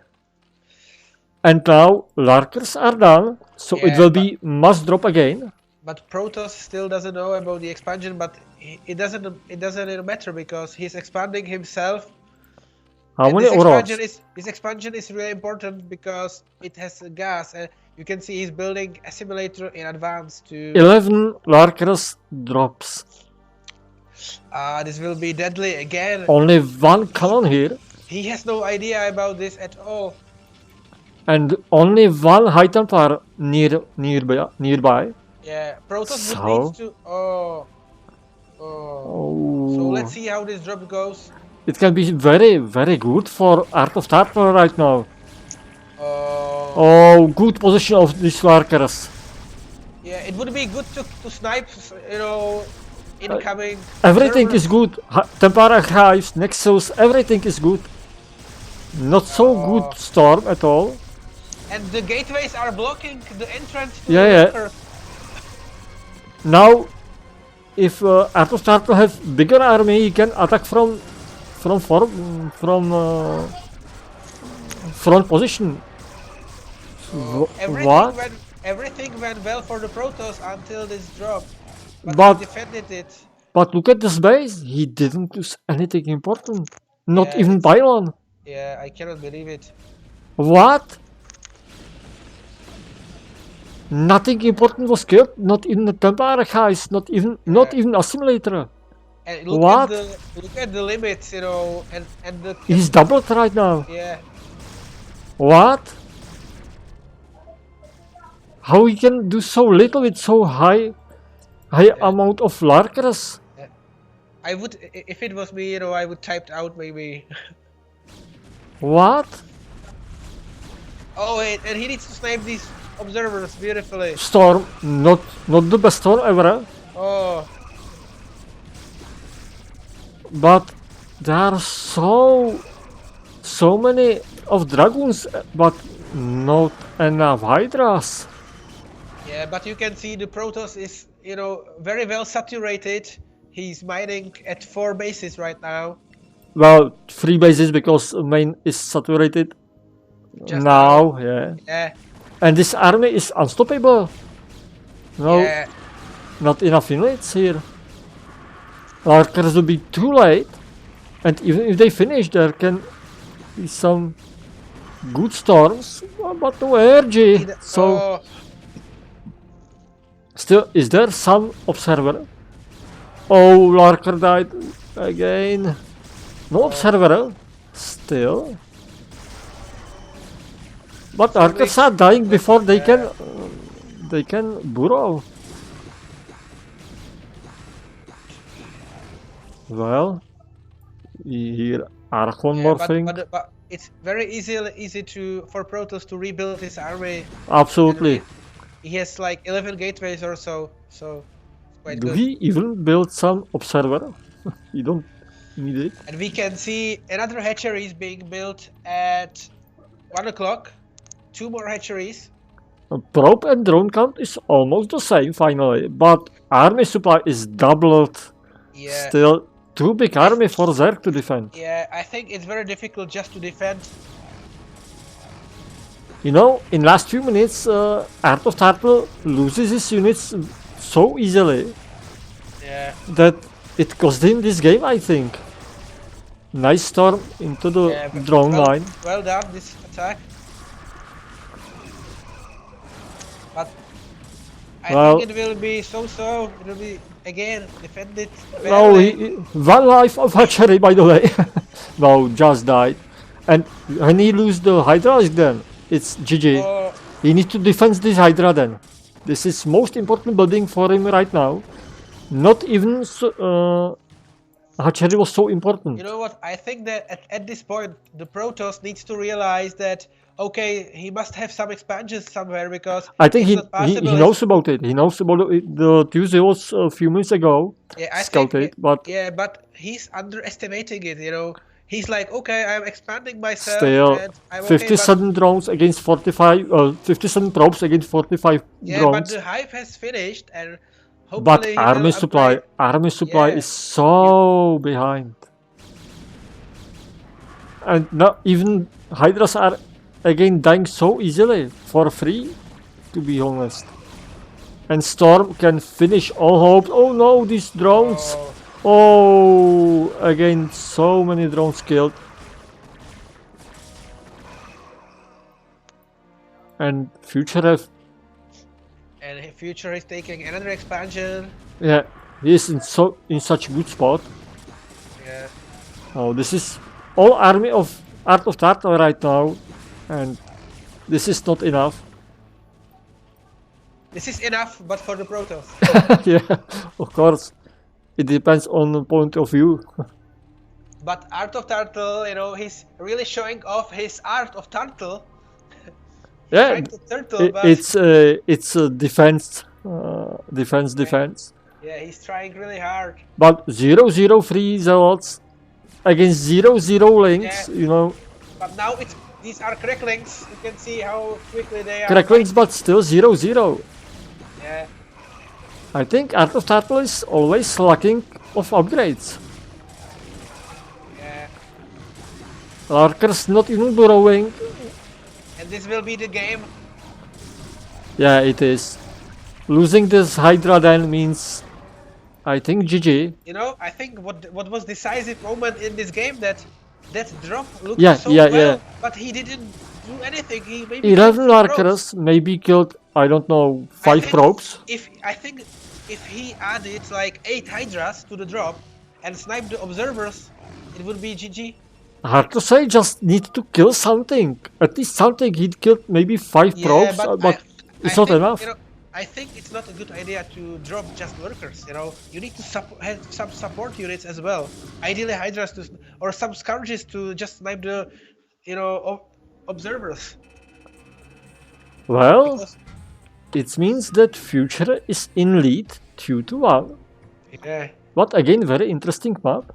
And now Larkers are done, so it will be must drop again. But Protoss still doesn't know about the expansion, but it doesn't matter because he's expanding himself. How many overlords? This expansion is really important because it has gas, and you can see he's building a simulator in advance to 11 Larkers drops. This will be deadly again. Only 1 cannon here. He has no idea about this at all. And only 1 High Templar nearby. Yeah, Protoss would need to. So let's see how this drop goes. It can be very, very good for Art of Tartar right now. Oh, good position of these Larkers. Yeah, it would be good to snipe, you know, incoming. Everything is good. Templar Archives, Nexus, everything is good. Not so good Storm at all. And the gateways are blocking the entrance to the Larkers. Now, if Art of Tartar have bigger army, he can attack from front position. Everything went well for the Protoss until this drop, but he defended it. But look at this base. He didn't lose anything important. Not even pylon. Yeah, I cannot believe it. What? Nothing important was killed. Not even the Templar Archives. Not even a simulator. And look at the limits, you know, and the. He's doubled right now. Yeah. What? How he can do so little with so high amount of Larkers? Yeah. I would, if it was me, you know, I would typed out maybe. What? Oh wait, and he needs to snipe these observers beautifully. Storm, not the best storm ever. Oh. But there are so many of dragoons, but not enough Hydras. Yeah, but you can see the Protoss is, you know, very well saturated. He's mining at 4 bases right now. Well, 3 bases because main is saturated. Just now, yeah. Yeah, And this army is unstoppable. No, yeah. not enough units here. Larkers will be too late. And even if they finish, there can be some good storms, but no energy. So, Oh, still, is there some observer? Oh, Larker died again. No observer, still. But Larkers are dying before they can burrow. Well, here are one yeah, more thing. but it's very easy for Protoss to rebuild his army. Absolutely. He has like 11 gateways or so, so it's quite Do good. we even build some observer? We don't need it. And we can see another hatchery is being built at 1 o'clock. 2 more hatcheries. Probe and drone count is almost the same finally, but army supply is doubled. Yeah. Still, too big army for Zerg to defend. Yeah, I think it's very difficult just to defend. You know, in last few minutes, Art of Turtle loses his units so easily Yeah. that it cost him this game, I think. Nice storm into the drone line. Well done, this attack. But I think it will be so-so. It will be, again, defended No, badly. one life of hatchery, by the way. No, just died. And when he lose the Hydra then, it's GG. Oh, He needs to defend this Hydra then. This is most important building for him right now. Not even hatchery was so important. you know what? I think that at this point, the Protoss needs to realize that, okay, he must have some expansions somewhere because I think it's he not possible. knows about it. He knows about it. The Tuesday was a few minutes ago. Yeah, I Scouted, but yeah, but he's underestimating it. You know, he's like, okay, I'm expanding myself. still, And I'm 57 drones against 45. 57 probes against 45 yeah, drones. but the hype has finished, and But hopefully he army will upgrade. supply Yeah. is so behind. And not even Hydras are again dying so easily for free, to be honest. And Storm can finish all hope. Oh no, these drones! Oh, again, so many drones killed. And Future have, And Future is taking another expansion. yeah, he is in such a good spot. Yeah. Oh, this is all army of Art of Turtle right now, and this is not enough. This is enough, but for the Protoss. Yeah, of course. It depends on the point of view. But Art of Turtle, you know, he's really showing off his Art of Turtle. Yeah, Trying to turtle, but it's a defense, defense. yeah, he's trying really hard. But 0-0 zealots against 0-0 links, Yeah. you know, But now these are cracklings. You can see how quickly they are. cracklings, but still 0-0. Yeah. I think Art of Turtle is always lacking of upgrades. Yeah. Larkers not even burrowing. And this will be the game. Yeah, it is. Losing this Hydra then means, I think, GG. You know, I think what was decisive moment in this game that drop looked Yeah, so yeah, well, yeah. but he didn't do anything. He maybe 11 killed some probes. Larkers maybe killed, I don't know, I 5 think probes. I think if he added like 8 Hydras to the drop and sniped the observers, it would be GG. Hard to say, just need to kill something. At least something. He'd killed maybe 5 probes, but it's not enough. You know, I think it's not a good idea to drop just workers. You know, you need to have some support units as well. Ideally, Hydras or some scourges to just snipe the, you know, observers. Well, Because, it means that Future is in lead 2-1. yeah. But again, very interesting map.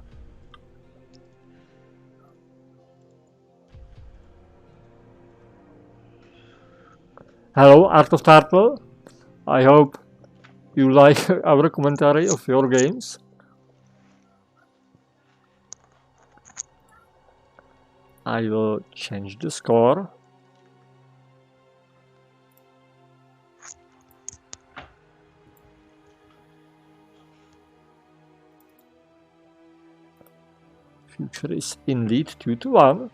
Hello, Art of Turtle. I hope you like our commentary of your games. I will change the score. Future is indeed 2-1.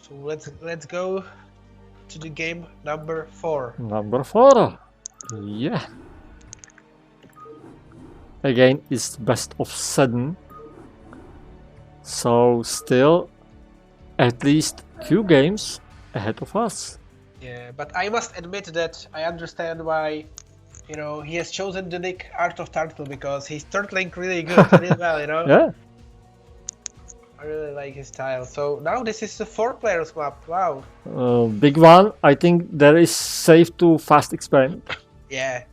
So let's go to the game number 4. Number 4. Yeah. Again, it's best of 7. So still at least 2 games ahead of us. Yeah, but I must admit that I understand why, he has chosen the nick Art of Turtle, because he's turtling really good, really well, Yeah. I really like his style. So now this is the 4 players map. Wow. Big one. I think there is safe to fast expand. Yeah.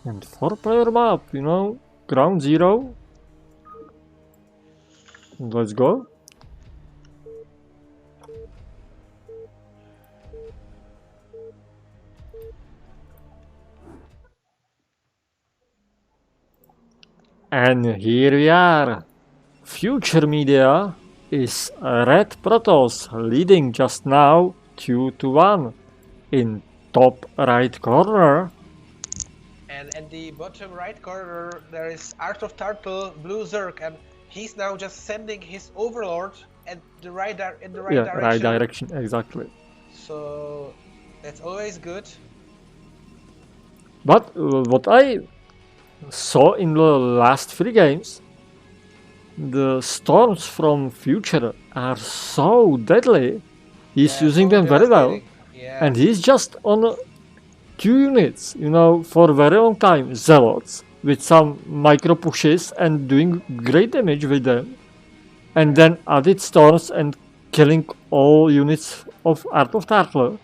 And 4 player map, ground 0. Let's go. And here we are. Future Media is Red Protoss leading just now 2-1 in top right corner. And at the bottom right corner there is Art of Turtle, Blue Zerg, and he's now just sending his overlord at the in the right direction. Right direction, exactly. So that's always good. But what I saw in the last 3 games, the storms from Future are so deadly. He's using them very well. Yeah. And he's just on 2 units, for a very long time. Zealots with some micro pushes and doing great damage with them. And then added storms and killing all units of Art of Turtle.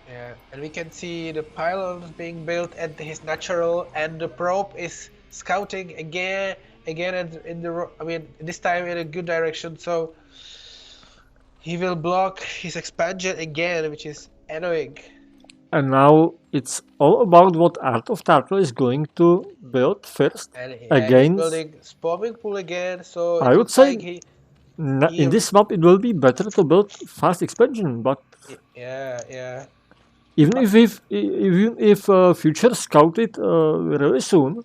Yeah, and we can see the pylons being built at his natural, and the probe is scouting again this time in a good direction. So he will block his expansion again, which is annoying. And now it's all about what Art of Turtle is going to build first. And against. he's building spamming pool again. So I would say like in this map it will be better to build fast expansion, but yeah. even if Future scout it really soon,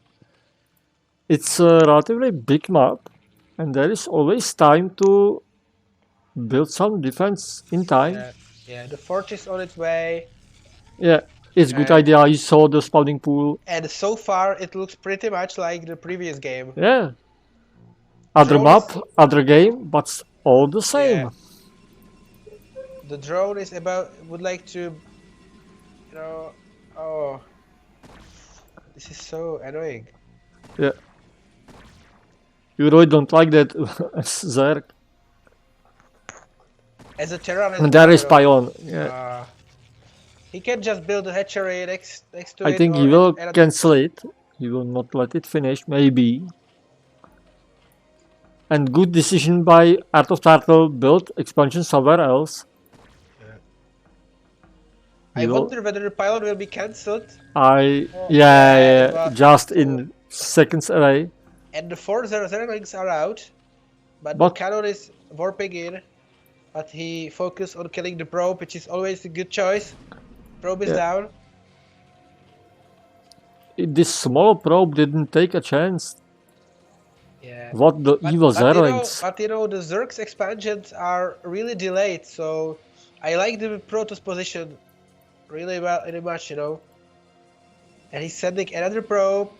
it's a relatively big map, and there is always time to build some defense in time. Yeah, the fort is on its way. Yeah, it's a good idea. I saw the spawning pool. And so far it looks pretty much like the previous game. Yeah. Other Drone map, other game, but all the same. Yeah. The drone would like to, oh, this is so annoying. Yeah. You really don't like that Zerg. As a Terran, And there is Pylon. Yeah. He can just build a hatchery next to it. I think he will cancel it. He will not let it finish, maybe. And good decision by Art of Turtle, build expansion somewhere else. I wonder whether the pylon will be cancelled. Just in seconds away. And the 4 Zerglings are out, but the cannon is warping in. But he focused on killing the probe, which is always a good choice. Probe is down. This small probe didn't take a chance. Yeah. What the evil Zerglings. But the Zerg's expansions are really delayed, so I like the Protoss position really much, And he's sending another probe.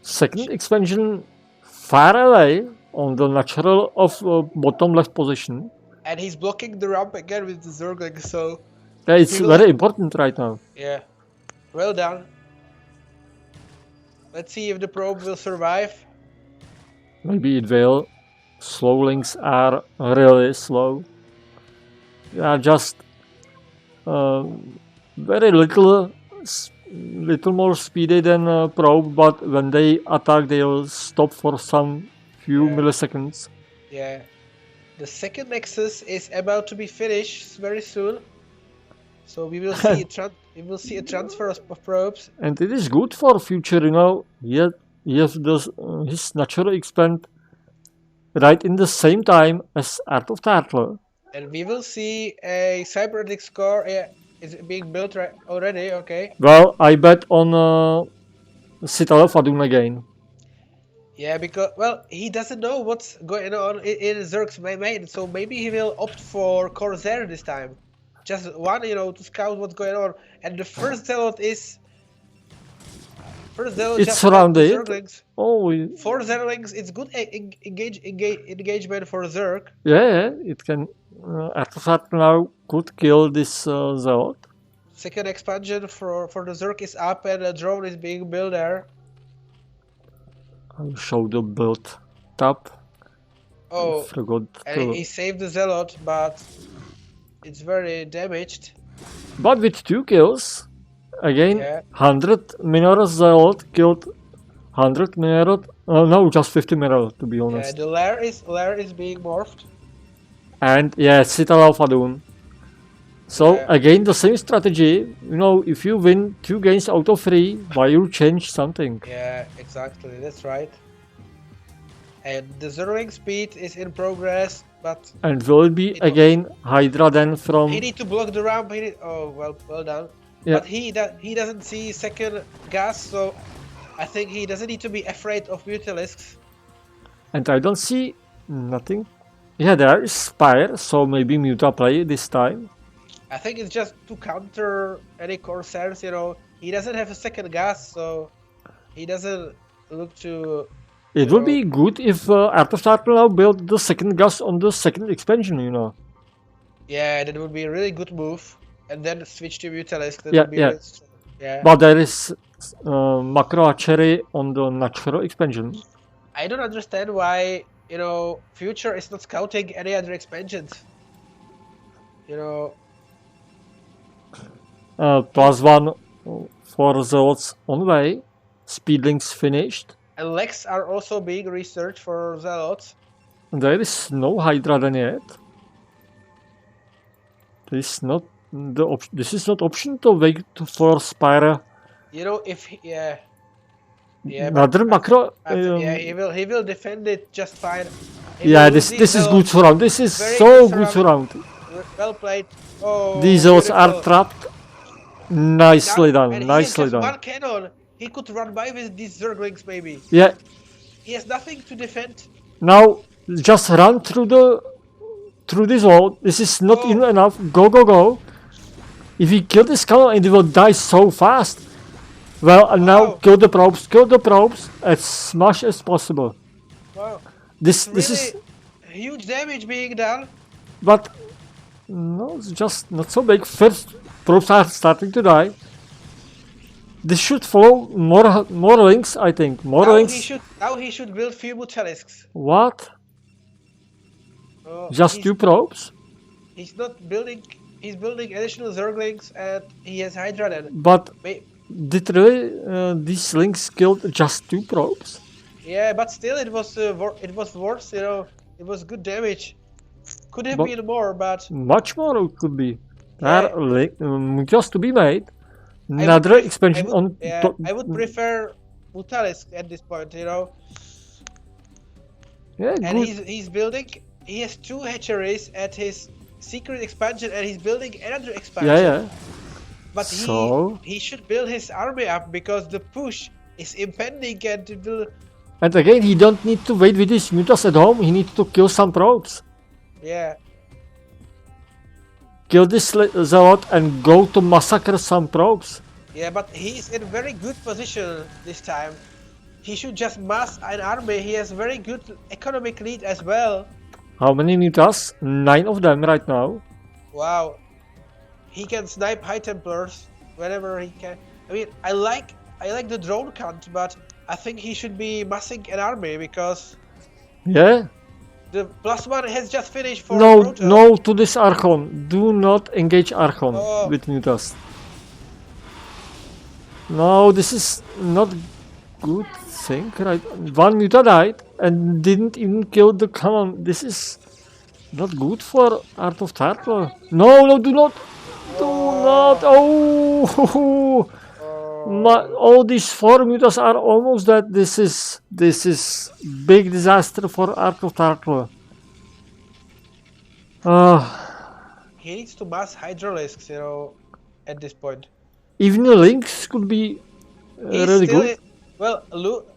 Second expansion far away on the natural of bottom left position. And he's blocking the ramp again with the Zergling, so... Yeah, it's very important right now. Yeah. Well done. Let's see if the probe will survive. Maybe it will. Slow links are really slow. They are just very little more speedy than probe, but when they attack they'll stop for some few milliseconds. Yeah. The second nexus is about to be finished very soon. So we will see a transfer of probes. And it is good for Future, He has his natural expand right in the same time as Art of Turtle. And we will see a cybernetic score. Yeah, is being built already? Okay. Well, I bet on Citadel Fadun again. Yeah, because well, he doesn't know what's going on in Zerg's main, so maybe he will opt for Corsair this time. Just one, to scout what's going on. And the first zealot It's just met the surrounded. Zerglings. Oh, 4 Zerglings, it's good engagement for Zerg. yeah, it can. Artifact now could kill this Zealot. Second expansion for the Zerg is up and a drone is being built there. I'll show the build tab. Oh, Forgot and to... he saved the Zealot, but it's very damaged. But with 2 kills, again, Yeah. 100 Mineral Zealot killed 100 Mineral. No, just 50 Mineral to be Yeah, honest. the lair is being morphed. And yeah, Citadel Fadoon. So Yeah. again, the same strategy. If you win 2 games out of 3, why you change something? Yeah, exactly. That's right. And the Zerling speed is in progress, but And will it be again Hydra then from... he need to block the ramp. Oh, well done. Yeah. But he doesn't see second gas, so I think he doesn't need to be afraid of Mutalisks. And I don't see nothing. Yeah, there is Spire, so maybe Muta play this time. I think it's just to counter any Corsairs, He doesn't have a second gas, so he doesn't look to... It would be good if Artefakt now built the second gas on the second expansion, Yeah, that would be a really good move. And then switch to Mutalisk. That Yeah, would be yeah. really strong. Yeah. But there is macro archery on the natural expansion. I don't understand why, Future is not scouting any other expansions. +1 for Zealots on way. Speedlings finished. And Lex are also being researched for Zealots. There is no Hydra then yet. This is not option to wait for Spire. Yeah, Another macro. yeah, he will defend it just fine. Yeah, this is good surround. This is Very so good good surround. Well played. Oh, These zealots are beautiful. trapped. Nicely done. And Nicely he has just done. one cannon. He could run by with these Zerglings maybe. Yeah. He has nothing to defend. Now just run through this wall. This is not even enough. Go, go, go. If he kill this cannon, it will die so fast. Well, and now kill the probes as much as possible. Wow. This Really is... huge damage being done. But no, it's just not so big. First, probes are starting to die. This should follow more links, I think. More links. Now he should build few Mutalisks. What? Just 2 probes? He's not building. He's building additional Zerglings, and he has Hydra then. But did really these links killed just 2 probes? Yeah, but still, it was worse. It was good damage. Could have been more, but much more it could be. Yeah. There are just to be made. Another expansion on. I would prefer Mutalisk at this point. Yeah, And good. he's building. He has 2 hatcheries at his secret expansion, and he's building another expansion. Yeah. But he should build his army up because the push is impending, and it will. And again, he don't need to wait with his mutas at home. He needs to kill some probes. Yeah. Kill this zealot and go to massacre some probes. Yeah, but he's in very good position this time. He should just mass an army. He has very good economic lead as well. How many mutas? 9 of them right now. Wow. He can snipe High Templars whenever he can. I mean, I like the drone count, but I think he should be massing an army because Yeah. the +1 has just finished for No, Proto. no to this Archon. Do not engage Archon with mutas. No, this is not good thing, right? 1 muta died and didn't even kill the cannon. This is not good for Art of Tartler. No, do not. Do not. Oh, all these 4 mutas are almost dead. This is big disaster for Art of Tartler. He needs to mass Hydralisks, at this point. Even the links could be really good. Well,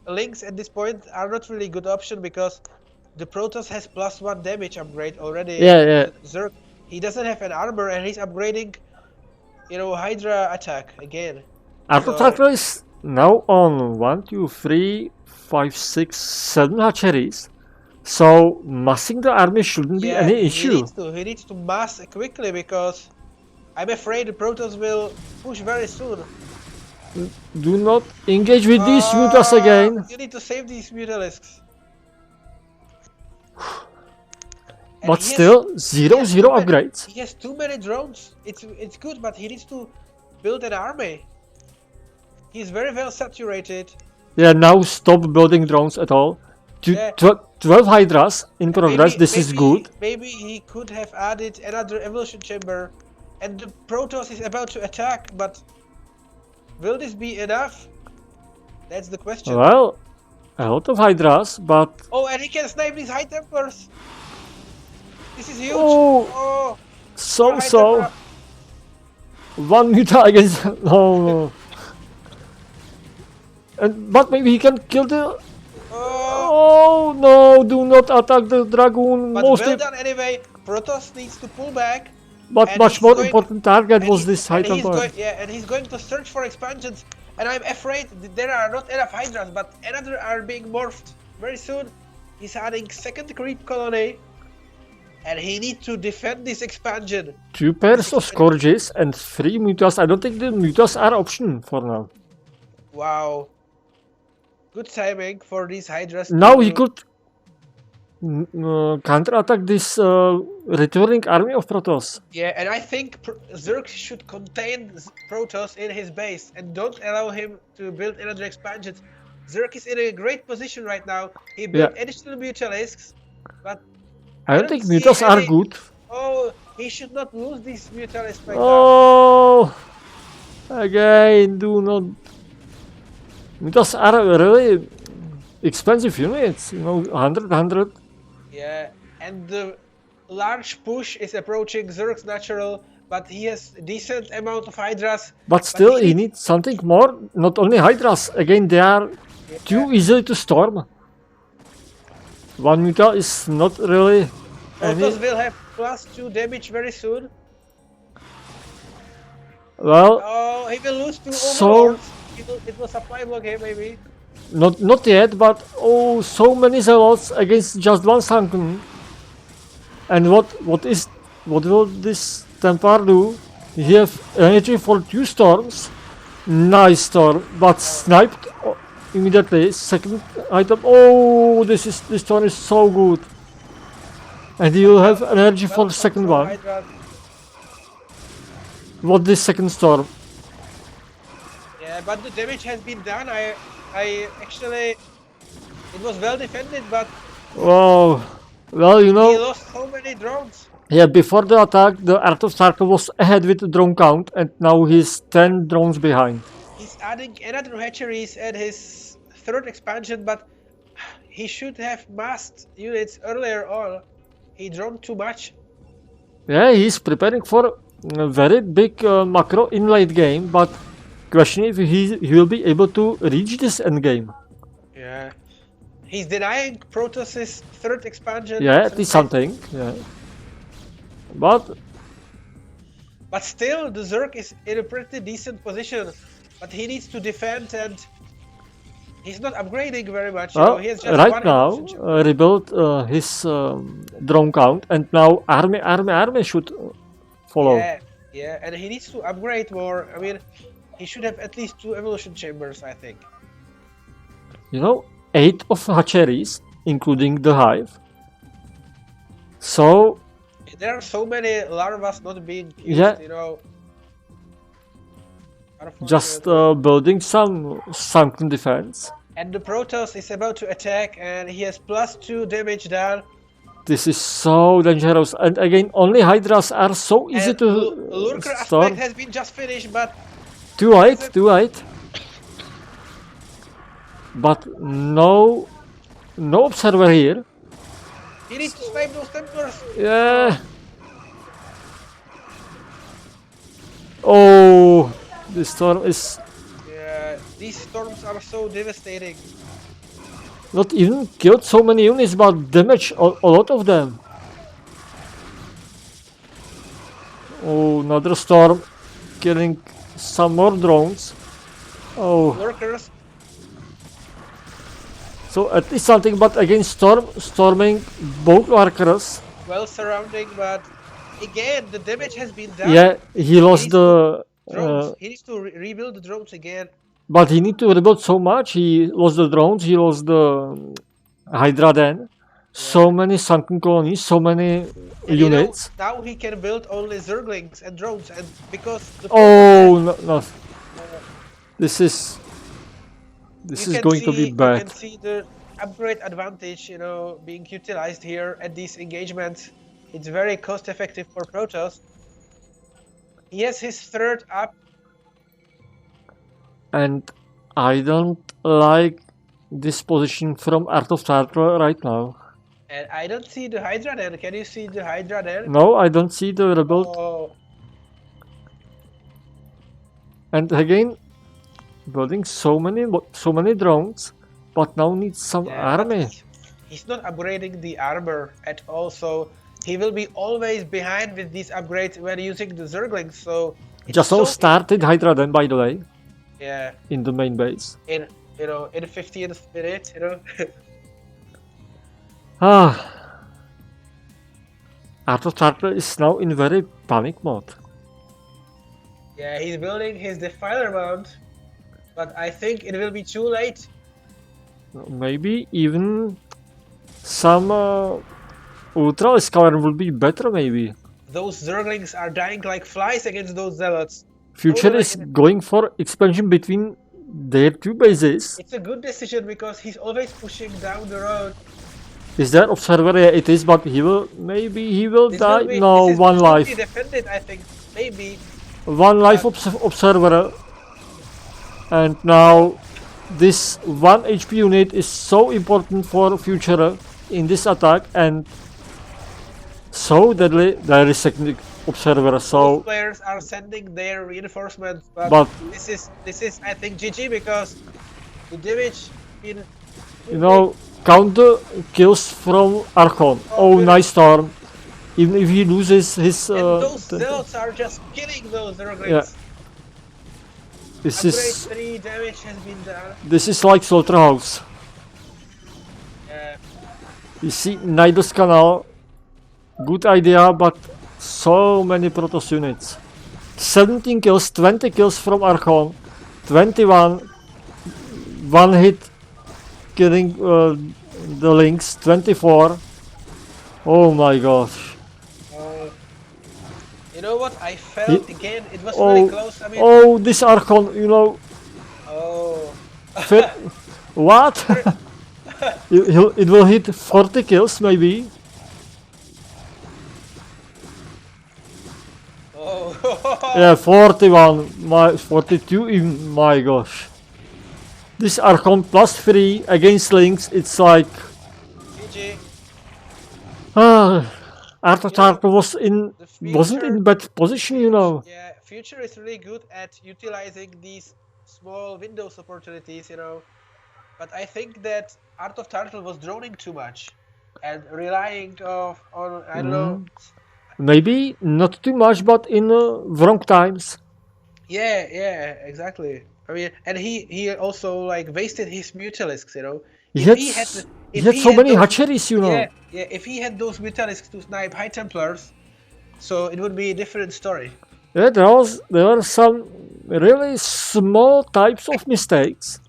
links at this point are not really good option because the Protoss has +1 damage upgrade already. Yeah. Zerg, he doesn't have an armor and he's upgrading, Hydra attack again. Art of So- Tarkra is now on 1, 2, 3, 5, 6, 7 hatcheries. So massing the army shouldn't be any issue. He needs to mass quickly because I'm afraid the Protoss will push very soon. Do not engage with these mutas again. You need to save these Mutalisks. And But he has- still, he 0, has 0 too many- upgrades. He has too many drones. It's good, but he needs to build an army. He's very well saturated. Yeah, now stop building drones at all. Yeah. 12 hydras in progress, this is good. Maybe he could have added another evolution chamber. And the Protoss is about to attack, but will this be enough? That's the question. Well, a lot of hydras, but Oh, and he can snipe these high tempers. This is huge. Oh. Oh, so. Templar. One muta against. No. But maybe he can kill the. Oh, Oh no! Do not attack the dragoon. but well done anyway. Protoss needs to pull back. But and much he's more going- important target and was he- this high and he's temper. going- Yeah, and he's going to search for expansions. And I'm afraid that there are not enough hydras, but another are being morphed very soon. He's adding second creep colony, and he needs to defend this expansion. 2 pairs of scourges and 3 mutas. I don't think the mutas are option for now. Wow. Good timing for these hydras. Now to- he could counter-attack this returning army of Protoss. Yeah, and I think Zerg should contain Protoss in his base and don't allow him to build another expansion. Zerg is in a great position right now. He built additional Mutalisks, but I don't think see mutas are any- good. he should not lose these Mutalisks right now. Oh! Again, do not. Mutas are really expensive units, 100. Yeah, and the large push is approaching Zerg's natural, but he has decent amount of Hydras. But still, he he needs something more. Not only Hydras. Again, they are too easy to storm. One muta is not really. Protoss will have +2 damage very soon. Well, Oh, he will lose 2 So- overlords. It will supply block him maybe. not yet, but oh, so many zealots against just one sunken. And what will this Templar do? He have energy for 2 storms. Nice storm, but sniped immediately. Second item. Oh, this storm is so good. And he will have energy for the second one. Hydras. What this second storm? Yeah, but the damage has been done. I actually, it was well defended, but Wow. Well, he lost so many drones. yeah, before the attack, the Art of Tarkov was ahead with the drone count, and now he's 10 drones behind. He's adding another hatcheries at his third expansion, but he should have massed units earlier on. He drawn too much. Yeah, he's preparing for a very big macro in late game, but question if he will be able to reach this end game. Yeah. He's denying Protoss's third expansion. Yeah, it is something. Yeah. But still, the Zerg is in a pretty decent position. But he needs to defend and he's not upgrading very much. well, he has just right one now evolution chamber. rebuild his drone count, and now army should follow. Yeah, and he needs to upgrade more. I mean, he should have at least 2 evolution chambers, I think. 8 of hatcheries, including the hive. So There are so many larvas not being used, Yeah. Just Unfortunately. building some sunken defense. And the Protoss is about to attack, and he has +2 damage done. This is so dangerous, and again, only hydras are so easy And to Lurker storm. aspect has been just finished, but Too late. But no observer here. he needs to snipe those Templars. Yeah. Oh, this storm is. Yeah, These storms are so devastating. Not even killed so many units, but damaged a lot of them. Oh, another storm killing some more drones. Oh, Workers, so at least something, but again storming both workers. well surrounding, but again the damage has been done. Yeah, he lost the drones. He needs to rebuild the drones again. but he need to rebuild so much. He lost the drones, he lost the Hydra then. So many sunken colonies, so many And units. now he can build only Zerglings and drones, and because the Oh no. This is going to be you bad. can see the upgrade advantage, being utilized here at these engagements. It's very cost effective for Protoss. He has his third up. And I don't like this position from Art of Tartar right now. And I don't see the Hydra there. Can you see the Hydra there? No, I don't see the rebuild. Oh. And again, building so many drones, but now needs some army. He's not upgrading the armor at all, so he will be always behind with these upgrades when using the Zerglings. So just so started Hydra then, by the way. Yeah. In the main base. In in the 15th minute, Art of Tartar is now in very panic mode. Yeah, he's building his Defiler mount, but I think it will be too late. Maybe even some Ultra Scour will be better, maybe. Those Zerglings are dying like flies against those Zealots. Future is going for expansion between their two bases. It's a good decision because he's always pushing down the road. Is there observer? Yeah, it is, but maybe he will die. No, one life. Will be defended, I think. Maybe. One life observer. And now this 1 HP unit is so important for future in this attack and so deadly. There is second observer, so both players are sending their reinforcements, but this is I think GG because the damage in count the kills from Archon. Oh, nice storm. Even if he loses his and those Zealots are just killing those Zerglings. Yeah. This is 3 damage has been done. This is like Slaughterhouse. Yeah. You see Nidus Canal. Good idea, but so many Protoss units. 17 kills, 20 kills from Archon, 21, one hit killing the links, 24. Oh my gosh. You know what? I felt again, it was really close. I mean, this Archon, Oh. What? It will hit 40 kills maybe. Yeah, 41, 42 even, my gosh. This Archon +3 against links, it's like... GG. Art of Tartar wasn't in bad position, Yeah, Future is really good at utilizing these small Windows opportunities, But I think that Art of Tartar was droning too much and relying on I don't know. Maybe not too much, but in wrong times. Yeah, exactly. I mean, and he also like wasted his Mutalisks, He had so many hatcheries, Yeah, if he had those Mutalisks to snipe High Templars, so it would be a different story. Yeah, there were some really small types of mistakes,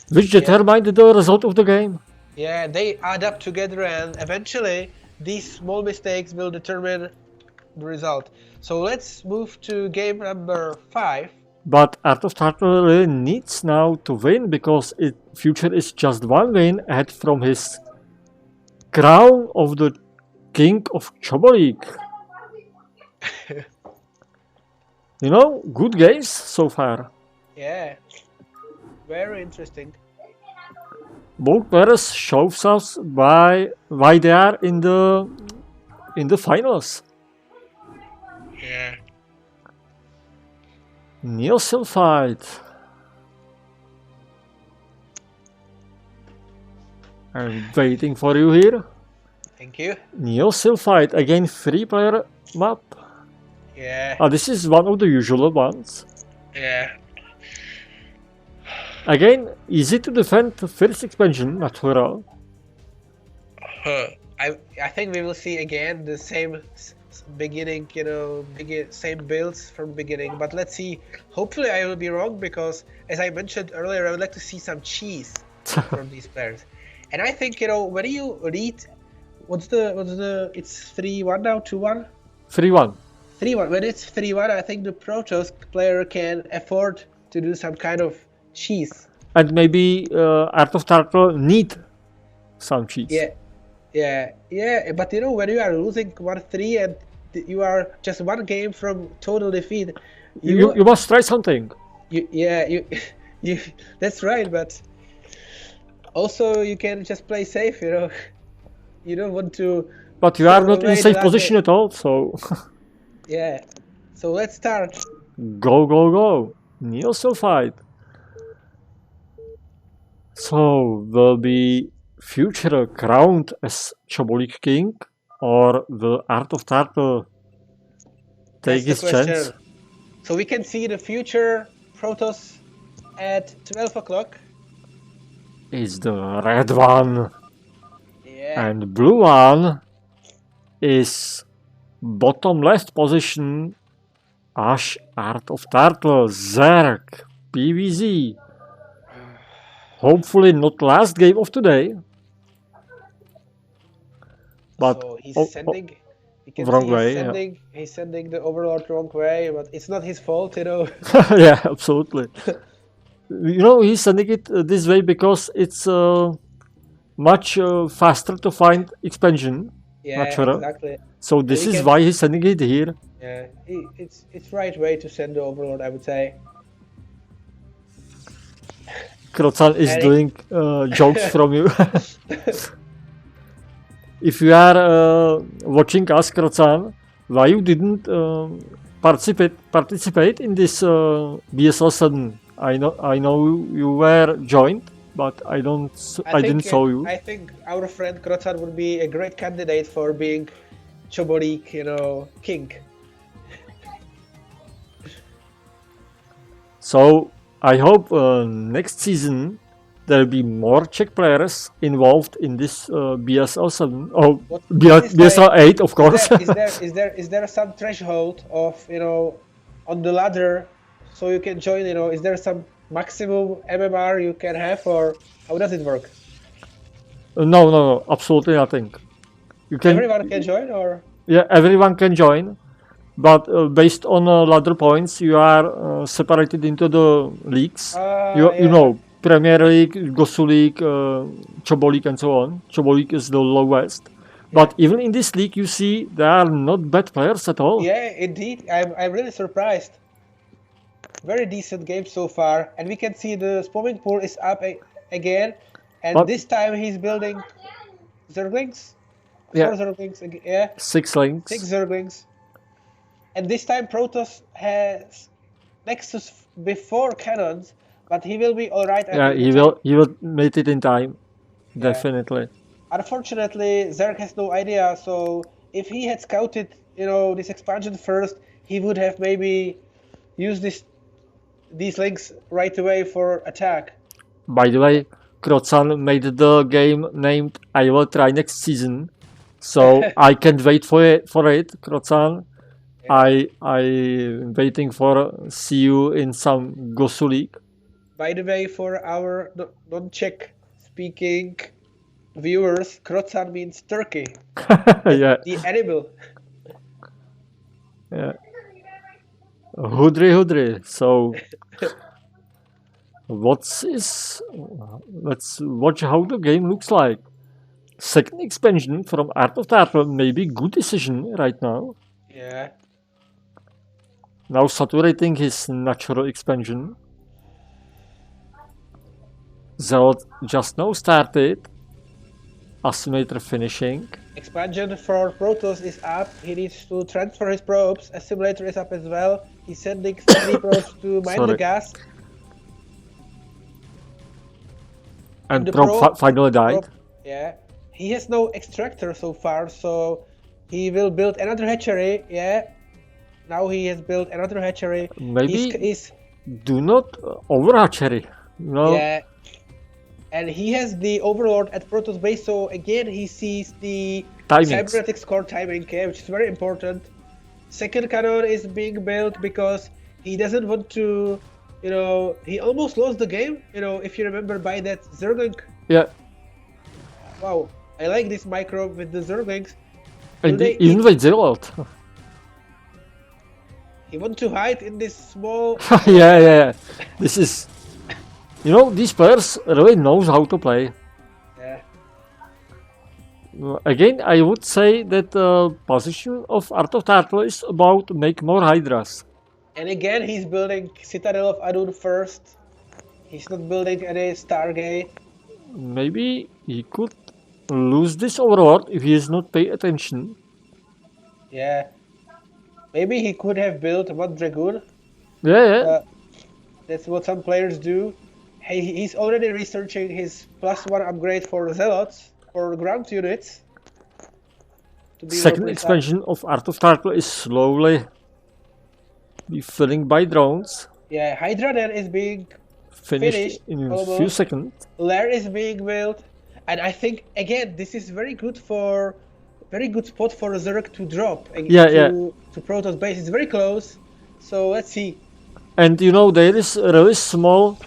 which determined the result of the game. Yeah, they add up together, and eventually these small mistakes will determine the result. So let's move to game number 5. But Art of Tartar really needs now to win because Future is just one win ahead from his crown of the King of Choboleague. Good games so far. Yeah, very interesting. Both players shows us why they are in the finals. Yeah. Neil fight. I'm waiting for you here. Thank you. Neosilphite, again 3-player map. Yeah. This is one of the usual ones. Yeah. Again, easy to defend first expansion, natural. I think we will see again the same beginning, same builds from beginning. But let's see. Hopefully, I will be wrong because, as I mentioned earlier, I would like to see some cheese from these players. And I think when you read, what's the? It's 3-1 now, 2-1. 3-1. 3-1. When it's 3-1, I think the Protoss player can afford to do some kind of cheese. And maybe Art of Turtle need some cheese. Yeah. But when you are losing 1-3 and you are just one game from total defeat, you must try something. You that's right. But also you can just play safe. You don't want to. But you are not in safe position at all, so. Yeah. So let's start. Go. Neosilphite. So, will be future crowned as Choboleague king, or will Art of Turtle take his chance? So we can see the future Protoss at 12 o'clock. Is the red one. Yeah. And blue one is bottom left position. Ash, Art of Turtle, Zerg, PVZ. Hopefully not last game of today. But so he's sending. You can wrong see way. He's sending the Overlord wrong way, but it's not his fault, Yeah, absolutely. He's sending it this way because it's much faster to find expansion. Yeah, exactly. So this is why he's sending it here. Yeah, it's right way to send the Overlord, I would say. Krotsan is doing jokes from you. If you are watching us, Krotsan, why you didn't participate in this BSL7? I know you were joined, but I didn't saw you. I think our friend Krotsan would be a great candidate for being Choboleague, king. So I hope next season there will be more Czech players involved in this BSL7. Oh, BSL8, of course. Is there some threshold of on the ladder so you can join? Is there some maximum MMR you can have, or how does it work? No, absolutely nothing. Everyone can join, or? Yeah, everyone can join, but based on ladder points, you are separated into the leagues. Premier League, Gosu League, Choboleague, and so on. Choboleague is the lowest. But even in this league, you see there are not bad players at all. Yeah, indeed. I'm really surprised. Very decent game so far. And we can see the spamming pool is up again. And this time he's building Zerglings. 4 Zerglings. Yeah. 6 links. 6 Zerglings. And this time Protoss has Nexus before cannons. But he will be all right. Yeah, he will make it in time, definitely. Unfortunately, Zerg has no idea. So if he had scouted, this expansion first, he would have maybe used these links right away for attack. By the way, Krotsan made the game named I Will Try Next Season, so I can't wait for it, Krotsan. I'm waiting for see you in some Gosu League. By the way, for our non-Czech speaking viewers, Krotsan means turkey. Yeah. The animal. Yeah. Hudry. So, let's watch how the game looks like. Second expansion from Art of Turtle, maybe good decision right now. Yeah. Now saturating his natural expansion. Zealot just now started. Asymmeter finishing. Expansion for Protoss is up. He needs to transfer his probes. Assimilator is up as well. He's sending 3 probes to mine the gas. And probe finally died. Yeah, he has no extractor so far, so he will build another hatchery. Yeah, now he has built another hatchery. Maybe do not overhatchery. You know, Yeah, and he has the overlord at Protoss base, so again he sees the timings. cybernetic core timing, which is very important. Second cannon is being built because he doesn't want to, he almost lost the game, if you remember by that Zergling. Yeah, Wow, I like this micro with the Zerglings. and even with zero out. He want to hide in this small. yeah. This is, these players really knows how to play. Yeah. Again, I would say that the position of Art of Turtle is about make more Hydras. And again, he's building Citadel of Adun first. He's not building any Stargate. Maybe he could lose this overlord if he is not pay attention. Yeah. Maybe he could have built one Dragoon. Yeah. That's what some players do. He's already researching his +1 upgrade for Zealots, for ground units. Second expansion of Art of Turtle is slowly be filling by drones. Yeah, Hydra then is being finished in almost. a few seconds. Lair is being built, and I think again this is very good spot for Zerg to drop to Protoss base. It's very close, so let's see. And there is a really small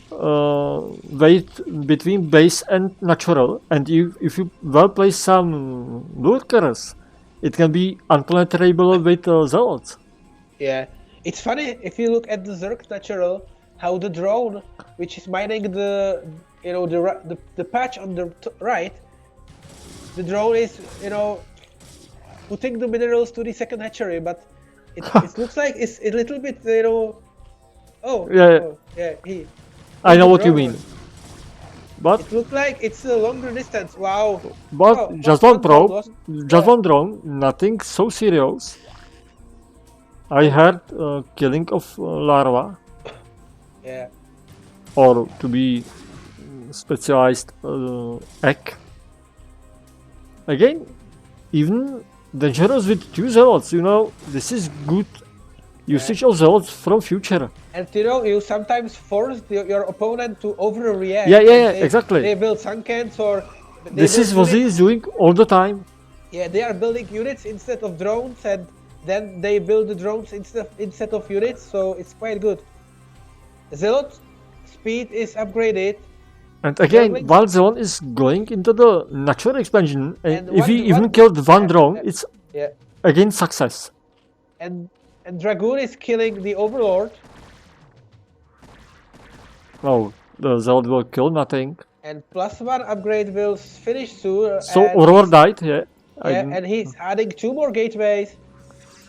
weight between base and natural, and if you well place some lurkers, it can be unpenetrable with zealots. Yeah, it's funny if you look at the Zerg natural, how the drone, which is mining the patch on the right, the drone is putting the minerals to the second hatchery, but it looks like it's a little bit I know what you mean. But it looks like it's a longer distance. Wow. But just one probe, just one drone, nothing so serious. I heard killing of larva. Yeah. Or to be specialized egg. Again, even dangerous with 2 zealots, this is good usage of zealots from future. And you sometimes force your opponent to overreact. Yeah, exactly. They build sunkens or... This is what he is doing all the time. Yeah, they are building units instead of drones, and then they build the drones instead of units, so it's quite good. Zealot speed is upgraded. And again, while Zealot is going into the natural expansion, and if he even killed one drone, it's again success. And Dragoon is killing the Overlord. No, the Zealot will kill nothing. And +1 upgrade will finish soon. So Overlord died, yeah. And he's adding 2 more gateways,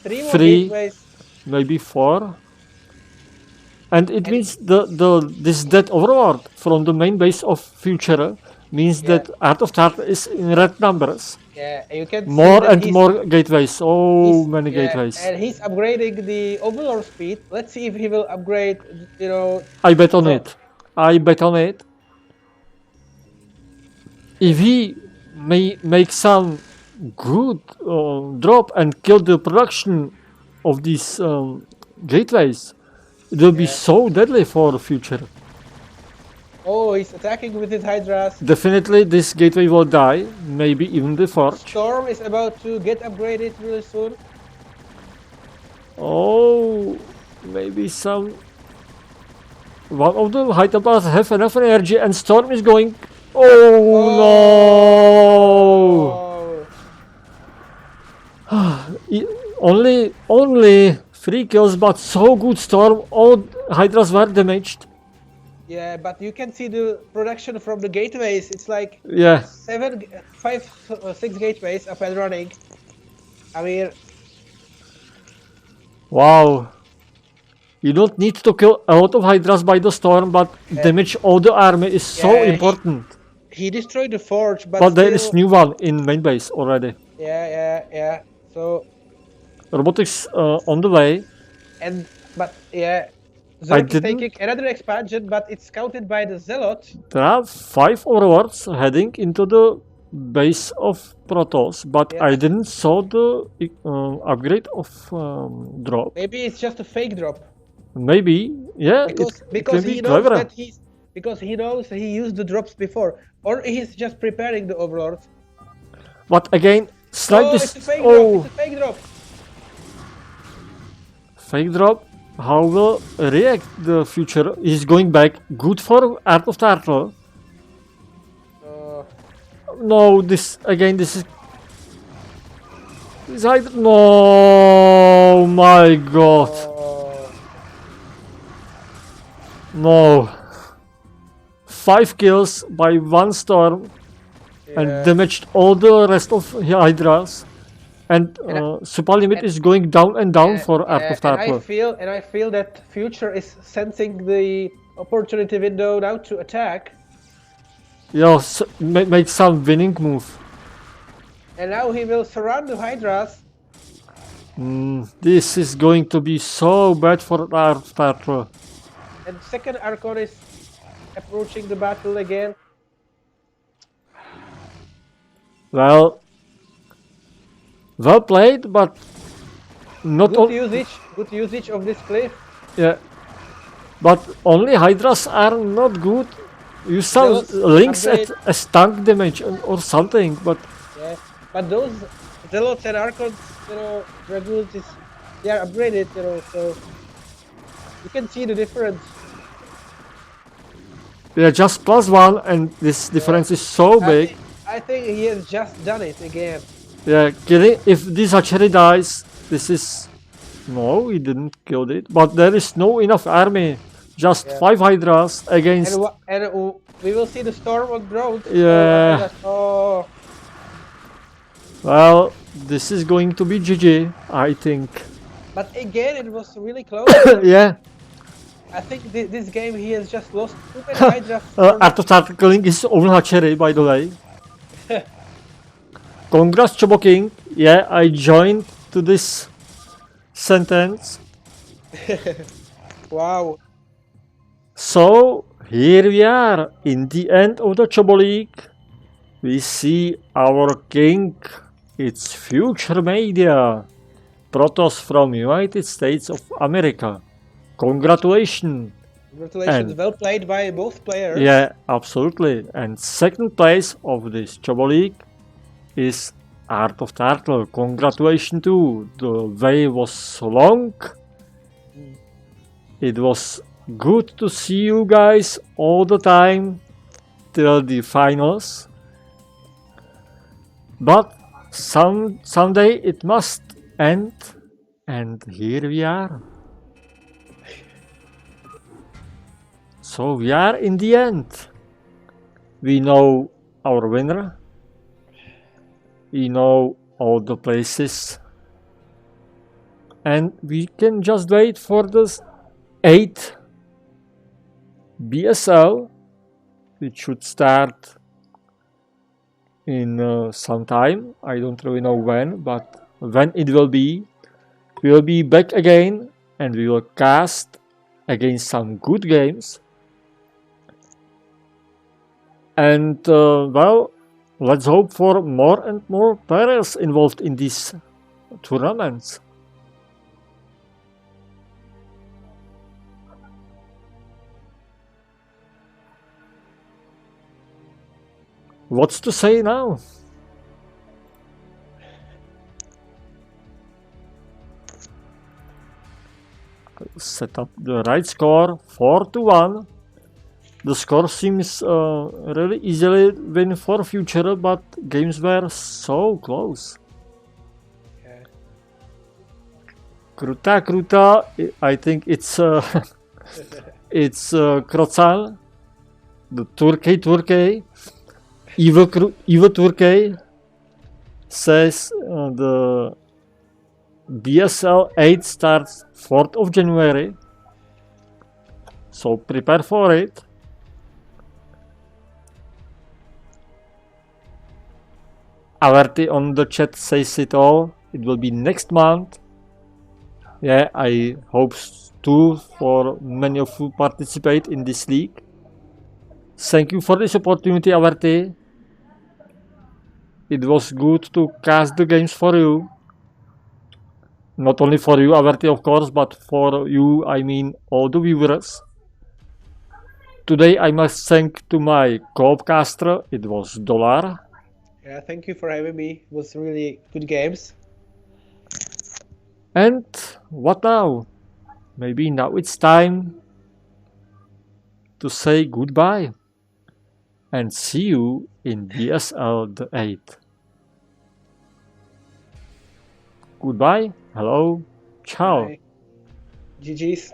3 more gateways. Maybe 4. And it means this dead Overlord from the main base of future means that Art of Turtle is in red numbers. Yeah, you can more and more gateways, so many gateways. And he's upgrading the Overlord speed. Let's see if he will upgrade, I bet on it. If he may make some good drop and kill the production of these gateways, it will be so deadly for the future. Oh, he's attacking with his Hydras. Definitely this gateway will die, maybe even before. Storm is about to get upgraded really soon. Oh, maybe some... One of the high templars have enough energy and Storm is going... Oh no! Only 3 kills, but so good Storm, all Hydras were damaged. Yeah, but you can see the production from the gateways. It's like 6 gateways up and running. I mean... Wow. You don't need to kill a lot of Hydras by the Storm, but damage all the army is so important. He destroyed the forge, but there is new one in main base already. Yeah. So... Robotics on the way. But Zerg is didn't. taking another expansion, but it's counted by the Zealot. There are 5 overlords heading into the base of Protoss, but Yes. I didn't saw the upgrade of drop. Maybe it's just a fake drop. Maybe, yeah, Because it can he be knows clever. that he knows he used the drops before, or he's just preparing the overlords. But again, snipe Oh, this. it's a fake drop! It's a fake drop! Fake drop. How will react the future? He's going back. Good for Art of Turtle. No, this again. This is. No, my God. No. 5 kills by 1 storm and damaged all the rest of Hydras. And super limit is going down and down for Art of Turtle. And I feel that Future is sensing the opportunity window now to attack. Yeah, make some winning move. And now he will surround the Hydras. This is going to be so bad for Art of Turtle. And second Archon is approaching the battle again. Well played, but not good usage of this cliff. Yeah, but only Hydras are not good. You saw links as tank damage or something, but yeah, but those Zealots and Archons, Dragoons, they are upgraded, so you can see the difference. Yeah, just +1, and this difference is so big. I think he has just done it again. Yeah, killing. If this archery dies, this is. No, he didn't kill it. But there is no enough army. Just 5 Hydras against. And we will see the storm on drones. Yeah. Oh. Well, this is going to be GG, I think. But again, it was really close. Yeah. I think this game he has just lost too many Hydras. After start killing his own hatchery, by the way. Congrats, Chobo King. Yeah, I joined to this sentence. Wow. So, here we are, in the end of the Choboleague. We see our king. It's Future Media. Protoss from United States of America. Congratulations. Congratulations, well played by both players. Yeah, absolutely. And second place of this Choboleague is Art of Turtle. Congratulations too. The way was long. It was good to see you guys all the time till the finals. But someday it must end, and here we are. So we are in the end. We know our winner. We know all the places. And we can just wait for the 8th BSL, which should start in some time. I don't really know when, but when it will be, we will be back again and we will cast against some good games. And well, let's hope for more and more players involved in these tournaments. What's to say now? Set up the right score, 4-1. The score seems really easily win for Future, but games were so close. Yeah. Kruta, I think it's it's Krocan, the Turkey. Evil Turkey says the BSL 8 starts 4th of January, so prepare for it. Averty on the chat says it all. It will be next month. Yeah, I hope too for many of you participate in this league. Thank you for this opportunity, Avarte. It was good to cast the games for you. Not only for you, Averte, of course, but for you, I mean all the viewers. Today I must thank to my co-caster, it was Dollar. Yeah, thank you for having me. It was really good games. And what now? Maybe now it's time to say goodbye and see you in BSL the 8. Goodbye, hello, ciao. Bye. GG's.